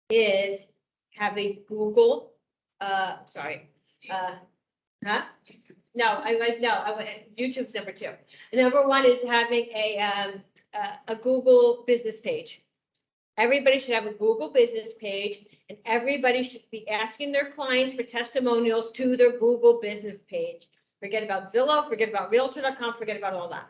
is have a Google, YouTube's number 2. Number 1 is having a Google business page. Everybody should have a Google business page, and everybody should be asking their clients for testimonials to their Google business page. Forget about Zillow, forget about Realtor.com, forget about all that.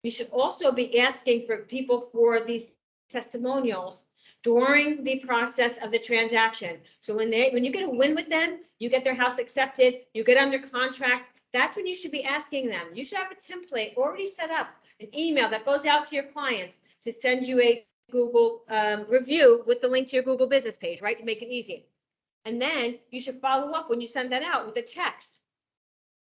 You should also be asking for people for these testimonials during the process of the transaction. So when you get a win with them, you get their house accepted, you get under contract, that's when you should be asking them. You should have a template already set up, an email that goes out to your clients to send you a Google review with the link to your Google business page, right? To make it easy. And then you should follow up when you send that out with a text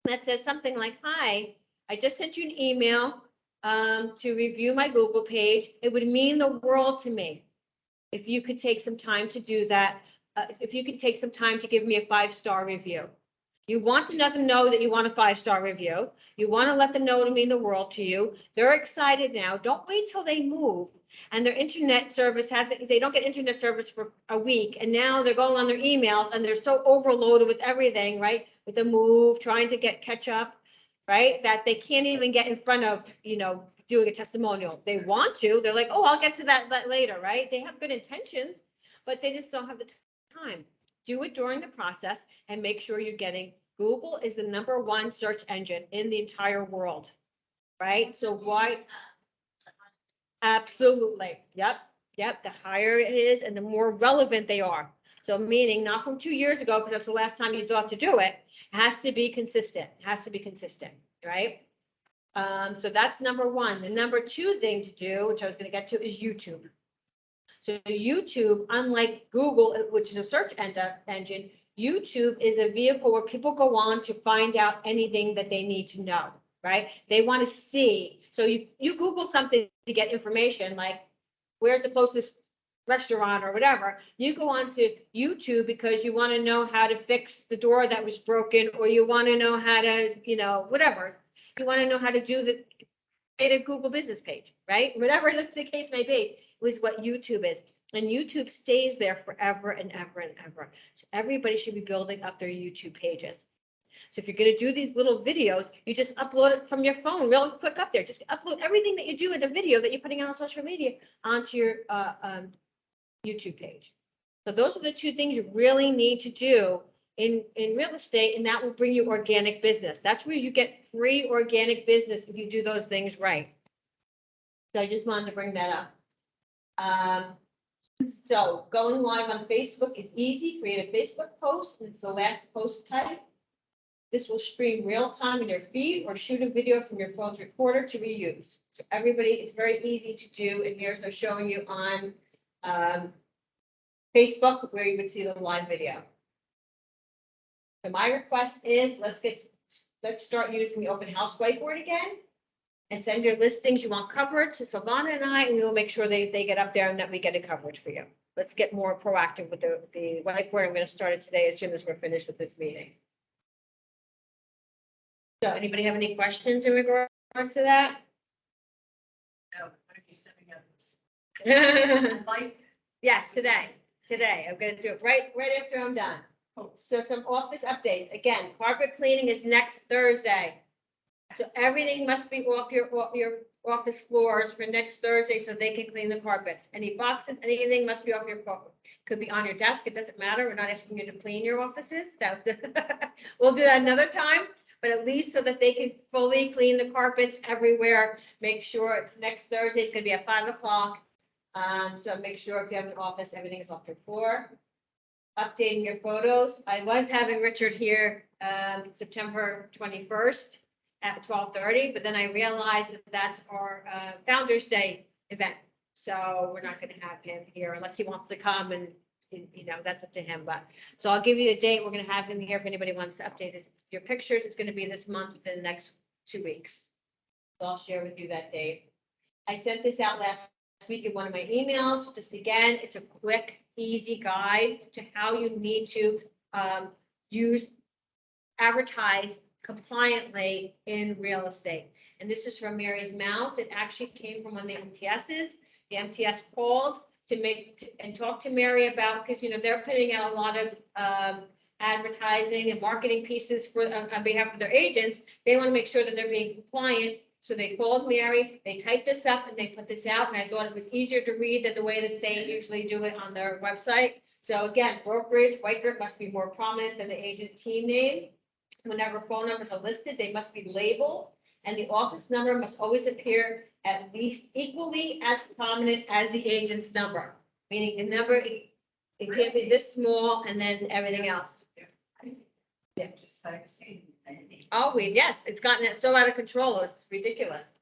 that says something like, "Hi, I just sent you an email to review my Google page. It would mean the world to me if you could take some time to do that. If you could take some time to give me a 5-star review." You want to let them know that you want a 5-star review. You want to let them know it'll mean the world to you. They're excited now. Don't wait till they move and their internet service hasn't, they don't get internet service for a week. And now they're going on their emails and they're so overloaded with everything, right? With the move, trying to catch up, right? That they can't even get in front of, doing a testimonial. They want to, they're like, oh, I'll get to that later, right? They have good intentions, but they just don't have the time. Do it during the process and make sure you're getting, Google is the #1 search engine in the entire world, right? So why? Absolutely. Yep. The higher it is and the more relevant they are. So meaning not from 2 years ago, because that's the last time you thought to do it. It has to be consistent, right? So that's #1. The #2 thing to do, which I was going to get to, is YouTube. So YouTube, unlike Google, which is a search engine, YouTube is a vehicle where people go on to find out anything that they need to know, right? They want to see. So you Google something to get information, like where's the closest restaurant or whatever. You go on to YouTube because you want to know how to fix the door that was broken, or you want to know how to, whatever. You want to know how to create a Google business page, right? Whatever the case may be, was what YouTube is. And YouTube stays there forever and ever and ever. So everybody should be building up their YouTube pages. So if you're going to do these little videos, you just upload it from your phone real quick up there. Just upload everything that you do in the video that you're putting out on social media onto your YouTube page. So those are the 2 things you really need to do in real estate, and that will bring you organic business. That's where you get free organic business if you do those things right. So I just wanted to bring that up. So going live on Facebook is easy. Create a Facebook post, and it's the last post type. This will stream real time in your feed or shoot a video from your phone's recorder to reuse. So everybody, it's very easy to do. And here's they're showing you on Facebook where you would see the live video. So my request is let's start using the open house whiteboard again and send your listings you want covered to Silvana and I, and we will make sure they get up there and that we get it covered for you. Let's get more proactive with the whiteboard. I'm going to start it today as soon as we're finished with this meeting. So anybody have any questions in regards to that? No, what are you sending out? Like, yes, today. I'm going to do it right after I'm done. So some office updates. Again, carpet cleaning is next Thursday. So everything must be off your office floors for next Thursday so they can clean the carpets. Any boxes, anything must be off your carpet. Could be on your desk. It doesn't matter. We're not asking you to clean your offices. We'll do that another time, but at least so that they can fully clean the carpets everywhere. Make sure it's next Thursday. It's going to be at 5 o'clock. So make sure if you have an office, everything is off your floor. Updating your photos. I was having Richard here September 21st at 12:30, but then I realized that that's our Founders Day event. So we're not going to have him here unless he wants to come, and that's up to him. But so I'll give you a date. We're going to have him here if anybody wants to update your pictures. It's going to be this month within the next 2 weeks. So I'll share with you that date. I sent this out last week in one of my emails. Just again, it's a quick, easy guide to how you need to advertise compliantly in real estate. And this is from Mary's mouth. It actually came from one of the MTSs. The MTS called and talk to Mary about, because they're putting out a lot of advertising and marketing pieces on behalf of their agents. They want to make sure that they're being compliant. So they called Mary, they typed this up and they put this out, and I thought it was easier to read than the way that they usually do it on their website. So again, brokerage, Weichert must be more prominent than the agent team name. Whenever phone numbers are listed, they must be labeled, and the office number must always appear at least equally as prominent as the agent's number. Meaning the number, it can't be this small and then everything else. Yeah, just like saying. Oh, yes, it's gotten so out of control. It's ridiculous.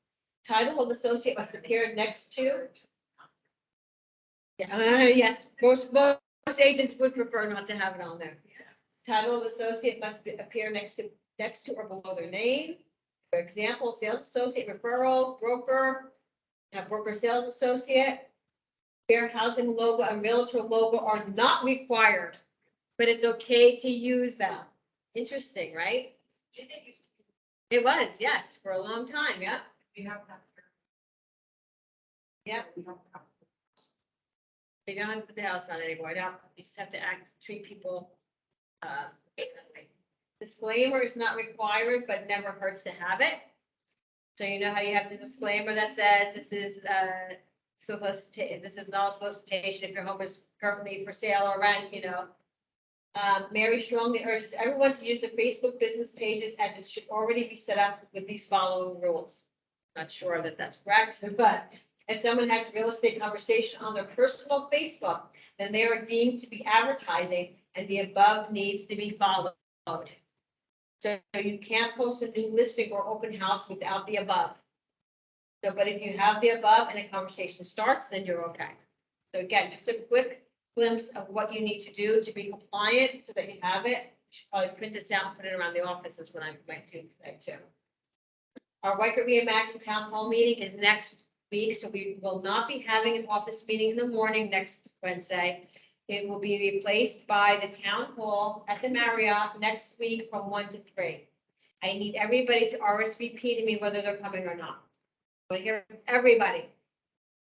Title of associate must appear next to. Yeah, yes, most agents would prefer not to have it on there. Title of associate must appear next to or below their name. For example, sales associate, referral, broker, broker sales associate. Fair housing logo and realtor logo are not required, but it's okay to use them. Interesting, right? Did they used to It was, yes, for a long time, yeah. be, we have that. Yeah. We have that. You don't have to put the house on anymore, no, you just have to treat people, differently. Disclaimer is not required, but never hurts to have it. So you know how you have the disclaimer that says this is, this is not a solicitation if your home is currently for sale or rent, you know. Mary strongly urges everyone to use the Facebook business pages as it should already be set up with these following rules. Not sure that that's correct, but if someone has a real estate conversation on their personal Facebook, then they are deemed to be advertising and the above needs to be followed. So you can't post a new listing or open house without the above. So, but if you have the above and a conversation starts, then you're okay. So again, just a quick glimpse of what you need to do to be compliant so that you have it. You should probably print this out and put it around the office is what I might do today too. Our Wykoff Reimagined Town Hall meeting is next week, so we will not be having an office meeting in the morning next Wednesday. It will be replaced by the town hall at the Marriott next week from 1 to 3. I need everybody to RSVP to me whether they're coming or not. I hear from everybody,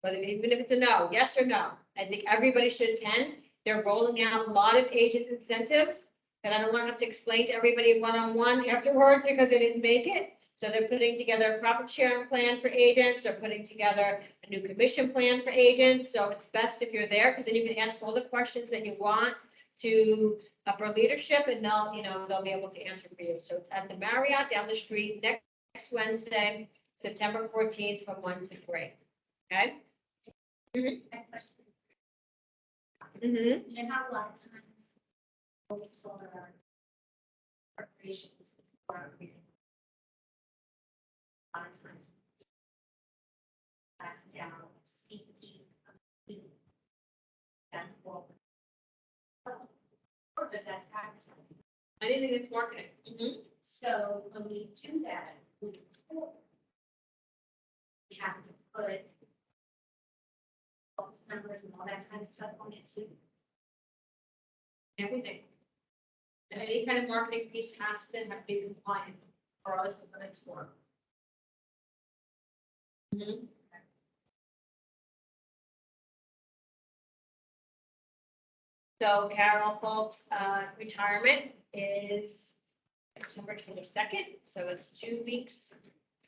whether even if it's a no, yes or no. I think everybody should attend. They're rolling out a lot of agent incentives that I don't want to have to explain to everybody one-on-one afterwards because they didn't make it. So they're putting together a profit sharing plan for agents. They're putting together a new commission plan for agents. So it's best if you're there because then you can ask all the questions that you want to upper leadership and they'll be able to answer for you. So it's at the Marriott down the street next Wednesday, September 14th from 1 to 3. Okay? Mm-hmm. You know how a lot of times, always for our corporations, for our meeting. A lot of times. Pass down, CP. That forward. Or does that's advertising? I do think it's marketing. Mm-hmm. So when we do that, we have to put office numbers and all that kind of stuff on it too. Everything. And any kind of marketing piece has to have to be compliant for us what it's for. Mhm. So Carol Folks' retirement is September 22nd, so it's 2 weeks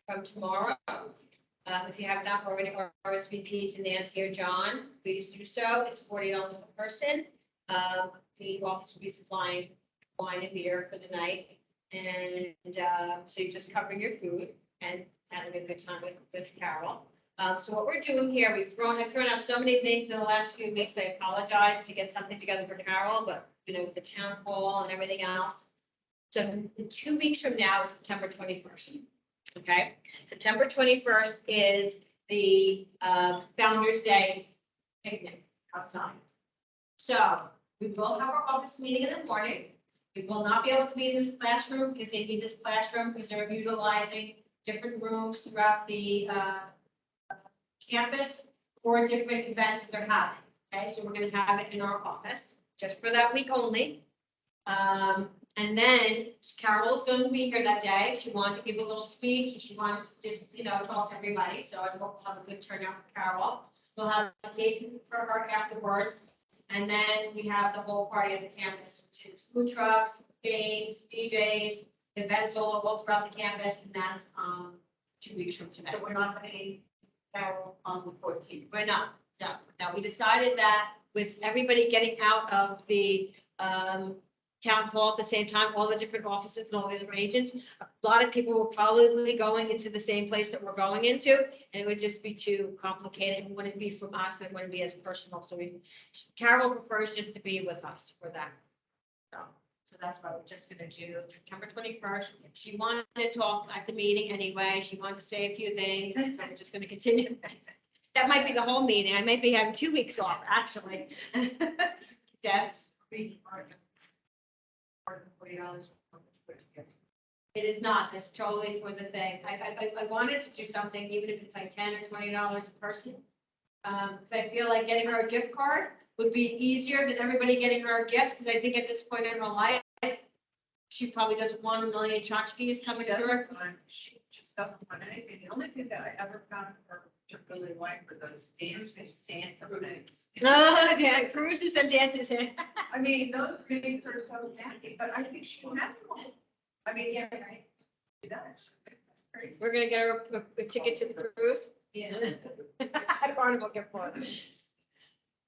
from tomorrow. If you have not already RSVP to Nancy or John, please do so. It's $40 a person. The office will be supplying wine and beer for the night. And so you're just covering your food and having a good time with Carol. So what we're doing here, I've thrown out so many things in the last few weeks. I apologize to get something together for Carol, but with the town hall and everything else. So 2 weeks from now is September 21st. Okay, September 21st is the Founder's Day picnic outside. So we will have our office meeting in the morning. We will not be able to be in this classroom because they need this classroom because they're utilizing different rooms throughout the campus for different events that they're having. Okay, so we're going to have it in our office just for that week only. And then Carol's going to be here that day. She wanted to give a little speech and she wanted to just, talk to everybody. So I hope we'll have a good turnout for Carol. We'll have a cake for her afterwards. And then we have the whole party at the campus, which is food trucks, games, DJs, events all throughout the campus. And that's 2 weeks from today. So we're not paying Carol on the 14th. We're not, no. Now, we decided that with everybody getting out of the town hall at the same time, all the different offices and all the different agents, a lot of people were probably going into the same place that we're going into, and it would just be too complicated. It wouldn't be from us, and it wouldn't be as personal. So Carol prefers just to be with us for that. So that's what we're just gonna do. September 21st. She wanted to talk at the meeting anyway. She wanted to say a few things, so we're just gonna continue. That might be the whole meeting. I might be having 2 weeks off, actually. Deb's. $40. It is not, it's totally for the thing. I wanted to do something, even if it's like $10 or $20 a person. Because I feel like getting her a gift card would be easier than everybody getting her a gift, because I think at this point in her life, she probably doesn't want a million tchotchkes coming to her. She just doesn't want anything. The only thing that I ever found her to really like were those dancing Santa things. Yeah, cruises and dances. I mean, those make her so happy, but I think she has them all. I mean, yeah, right. She does. That's crazy. We're gonna get her a ticket to the cruise. Yeah. Carnival gift card.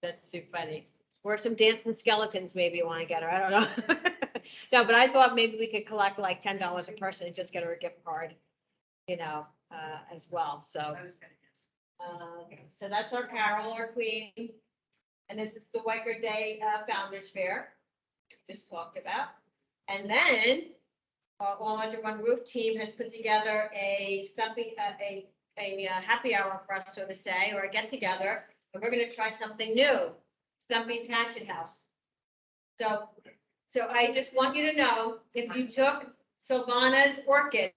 That's too funny. Or some dancing skeletons, maybe you want to get her. I don't know. No, but I thought maybe we could collect like $10 a person and just get her a gift card, as well. So, I was gonna ask. so that's our Carol, our queen. And this is the Whiker Day Founders Fair, we just talked about. And then, All Under One Roof team has put together a stumpy, a happy hour for us, so to say, or a get together. And we're gonna try something new, Stumpy's Hatchet House. So I just want you to know, if you took Sylvana's orchid,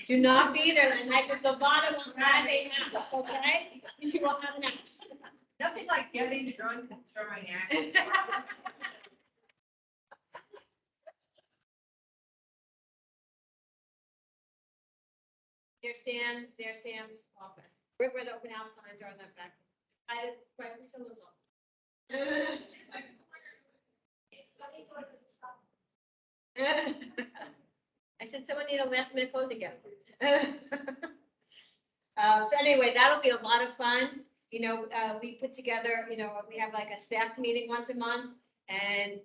do not be there that night, because Sylvana will have a house, okay? She will have an house. Nothing like getting drunk and throwing action. There's Sam's office. Where the open house signs are on that back. Right, we still lose them. I said someone need a last minute closing gift. So anyway, that'll be a lot of fun. We put together, we have like a staff meeting once a month. And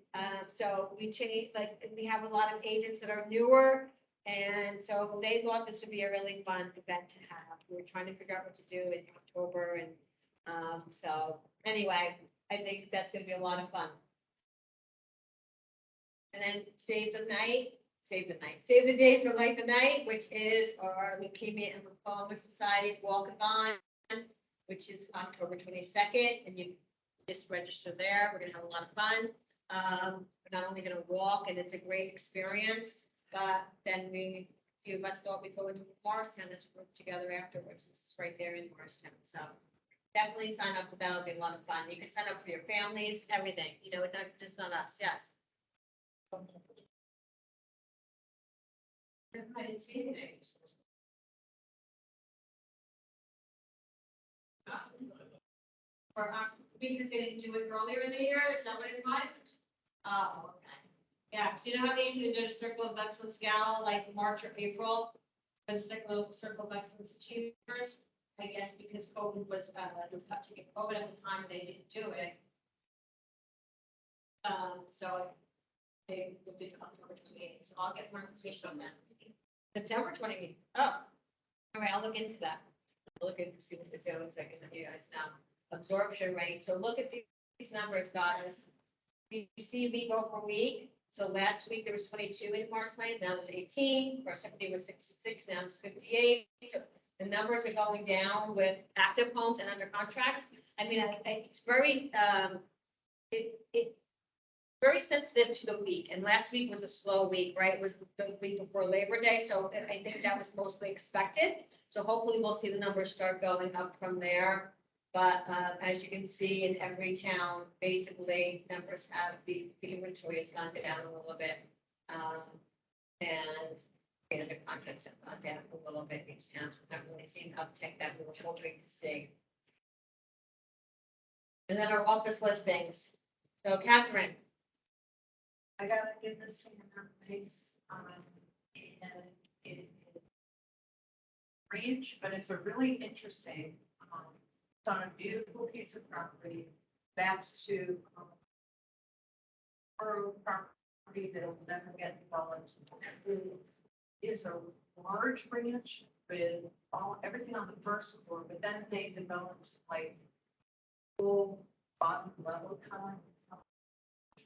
so we changed, we have a lot of agents that are newer. And so they thought this would be a really fun event to have. We were trying to figure out what to do in October. And so anyway, I think that's gonna be a lot of fun. And then save the date for Light the Night, which is our Leukemia and Lymphoma Society Walkathon, which is October 22nd, and you just register there. We're gonna have a lot of fun. We're not only gonna walk, and it's a great experience, but then a few of us thought we'd go into Morristown as a group together afterwards. This is right there in Morristown, so definitely sign up for that. It'll be a lot of fun. You can sign up for your families, everything, it's not just on us, yes. I didn't see anything. Or because they didn't do it earlier in the year, is that what it was? Oh, okay. Yeah, so you know how they usually do a Circle of Excellence Gala, like March or April? The Circle of Excellence Achievers, I guess because COVID was, it was tough to get COVID at the time, they didn't do it. So they looked at October 28th, so I'll get more information on that. September 28th. Oh, all right, I'll look into that. I'll look into see what it's going to look like, you guys know. Absorption rate. So look at these numbers, guys. You see week over week. So last week there was 22 in Morris Lanes, now it's 18. Parsippany was 66, now it's 58. So the numbers are going down with active homes and under contract. I mean, it's very, very sensitive to the week, and last week was a slow week, right? It was the week before Labor Day, so I think that was mostly expected. So hopefully we'll see the numbers start going up from there. But as you can see, in every town, basically, numbers have the inventory has gone down a little bit. And the under contracts have gone down a little bit in each town, so we're not really seeing uptick that we were hoping to see. And then our office listings. So Catherine. I gotta give this some place, and it range, but it's a really interesting, it's on a beautiful piece of property, backs to rural property that'll never get developed. Is a large ranch with everything on the first floor, but then they developed like full bottom level kind of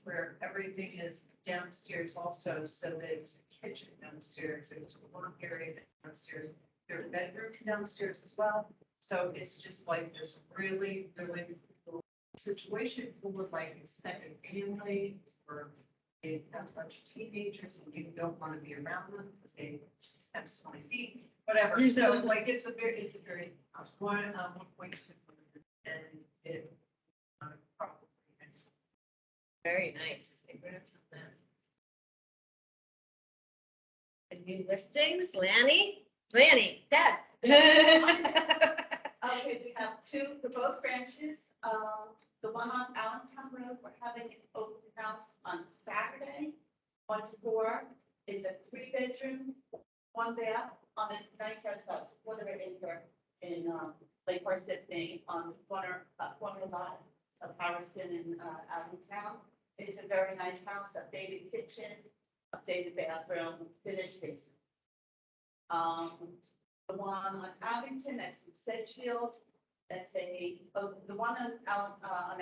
where everything is downstairs also, so there's a kitchen downstairs, there's a work area downstairs, there are bedrooms downstairs as well. So it's just like this really, really cool situation for like extended family, or they have a bunch of teenagers and you don't want to be around them because they have so many feet, whatever. So like it's a very, I was going, 1.2 and it. Probably Very nice. Congrats on that. new listings, Lanny, Deb. Okay, we have two, for both branches. The one on Allentown Road, we're having an open house on Saturday, 1 to 4. It's a 3-bedroom, 1 bath on a nice house, quarter acre in Lake Parsippany on the corner lot of Harrison and Allentown. It's a very nice house, updated kitchen, updated bathroom, finished basement. The one on Abington, that's in Sedgefield, that's the one on Allentown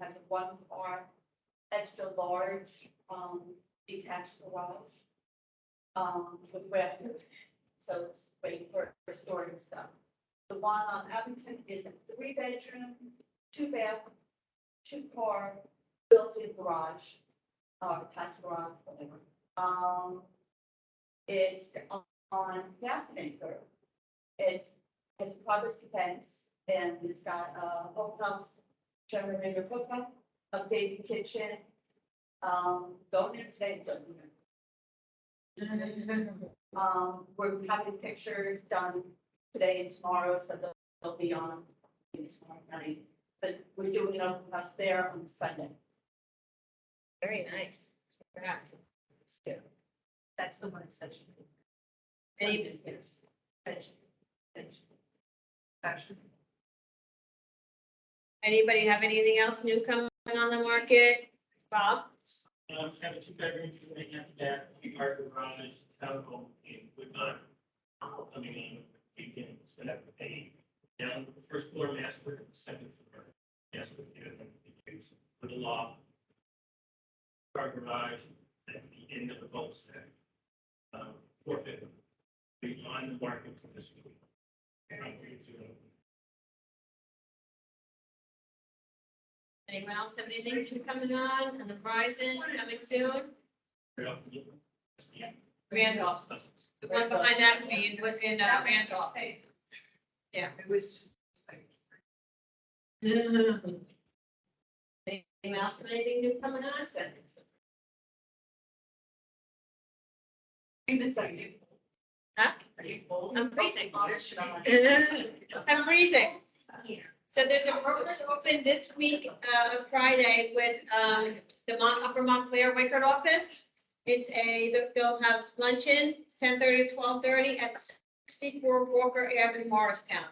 has a 1-car, extra large, detached garage, with bathroom, so it's great for storing stuff. The one on Abington is a 3-bedroom, 2-bath, 2-car, built-in garage, attached garage, whatever. It's on Gaffney. It's a privacy fence and it's got a whole house generator hookup, updated kitchen. Don't even say it, don't even. We're having pictures done today and tomorrow, so they'll be on tomorrow night. But we're doing an open house there on Sunday. Very nice. Congrats. That's the one section. Any- Yes. Section. Anybody have anything else new coming on the market? Bob? Just have a 2-bedroom, 2.5 bath, part of the garage, townhome in Woodbine. Coming in weekend, so that would pay down the first floor master, second floor master, with a loft. Car garage at the end of the cul-de-sac. 450. Be on the market for this week. Anyone else have anything new coming on the horizon, coming soon? Randolph, the one behind that being was in Randolph. Yeah. It was. Anyone else have anything new coming on? Huh? I'm freezing. I'm freezing. So there's a Brokers Open this week, Friday with, the Upper Montclair Wickard office. They'll have luncheon, 10:30 to 12:30 at 64 Walker Avenue, Morristown.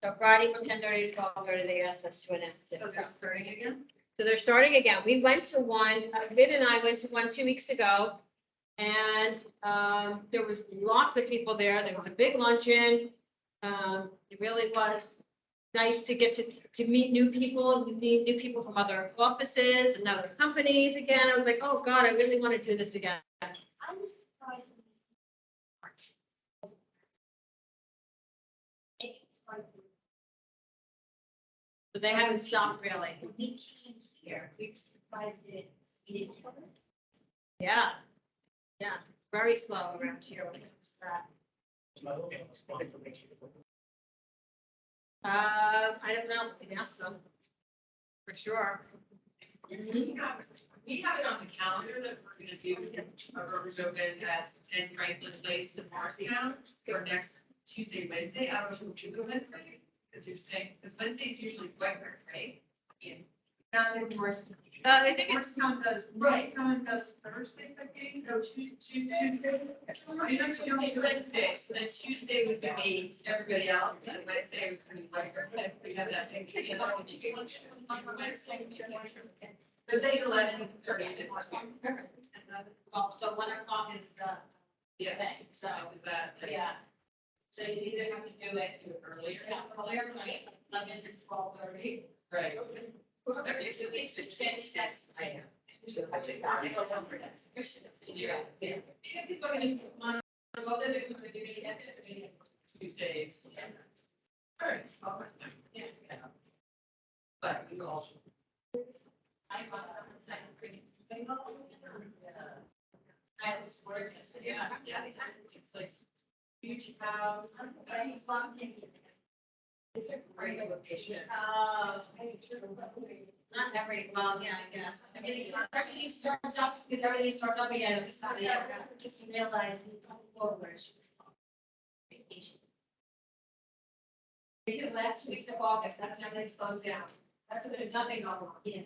So Friday from 10:30 to 12:30, they asked us to announce it. So they're starting again? So they're starting again. We went to one, Vid and I went to one 2 weeks ago. And there was lots of people there. There was a big luncheon. It really was nice to get to meet new people, meet new people from other offices and other companies again. I was like, oh God, I really want to do this again. I was surprised. But they haven't stopped really. When we came here, we were surprised that we didn't have it. Yeah. Yeah, very slow around here when it comes to that. I don't know, we can ask them. For sure. We have it on the calendar that we're gonna do a Brokers Open at 10 Franklin Place in Morristown for next Tuesday, Wednesday. I don't know if we'll do Wednesday, because you're saying, because Wednesday is usually quicker, right? Not in Morristown. I think it's, Morristown does, Right. Morristown does Thursday, I think, no, Tuesday. Wednesday, so then Tuesday was gonna be everybody else, and Wednesday was gonna be quicker, but we have that thing. But they 11:30. Well, so 1 o'clock is the Yeah, thing, so, is that? yeah. So you either have to do it earlier, like 11 to 12:30. Right. It's that's. Yeah. People are gonna, Tuesdays. All right. Yeah. But we also. I was gorgeous. Yeah. It's like huge house. It's a great location. Not every, well, yeah, I guess. Everything starts up, because everything starts up again, it's not, just realize we come forward. Vacation. The last 2 weeks of August, that's when everything slows down. That's when there's nothing going on. Yeah.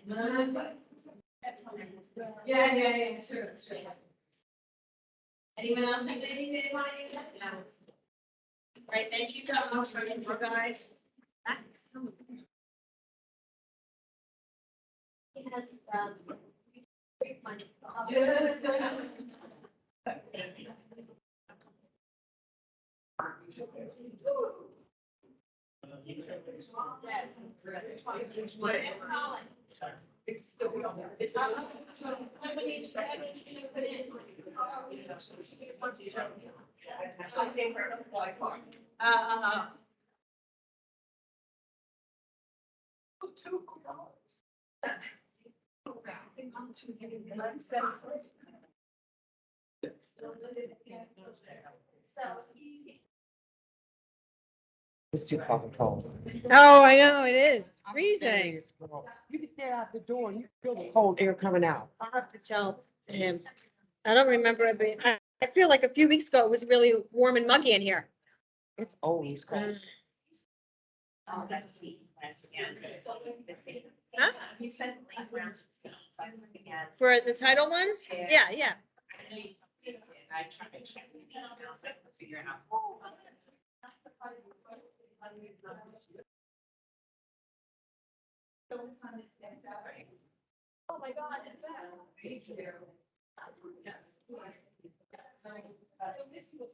Yeah, true. Anyone else have anything they want to add? No. Right, thank you guys for your guys. It has, great money. It's still, it's not. Two dollars. It's too fucking cold. Oh, I know, it is freezing. Serious, girl. You can stare out the door and you feel the cold air coming out. I'll have to tell him. I don't remember it being, I feel like a few weeks ago it was really warm and muggy in here. It's always cold. Oh, that's the last again. Huh? You said playground seats again. For the title ones? Yeah. I know you did. I tried to check the emails, I couldn't figure out. Oh, my God. So this was.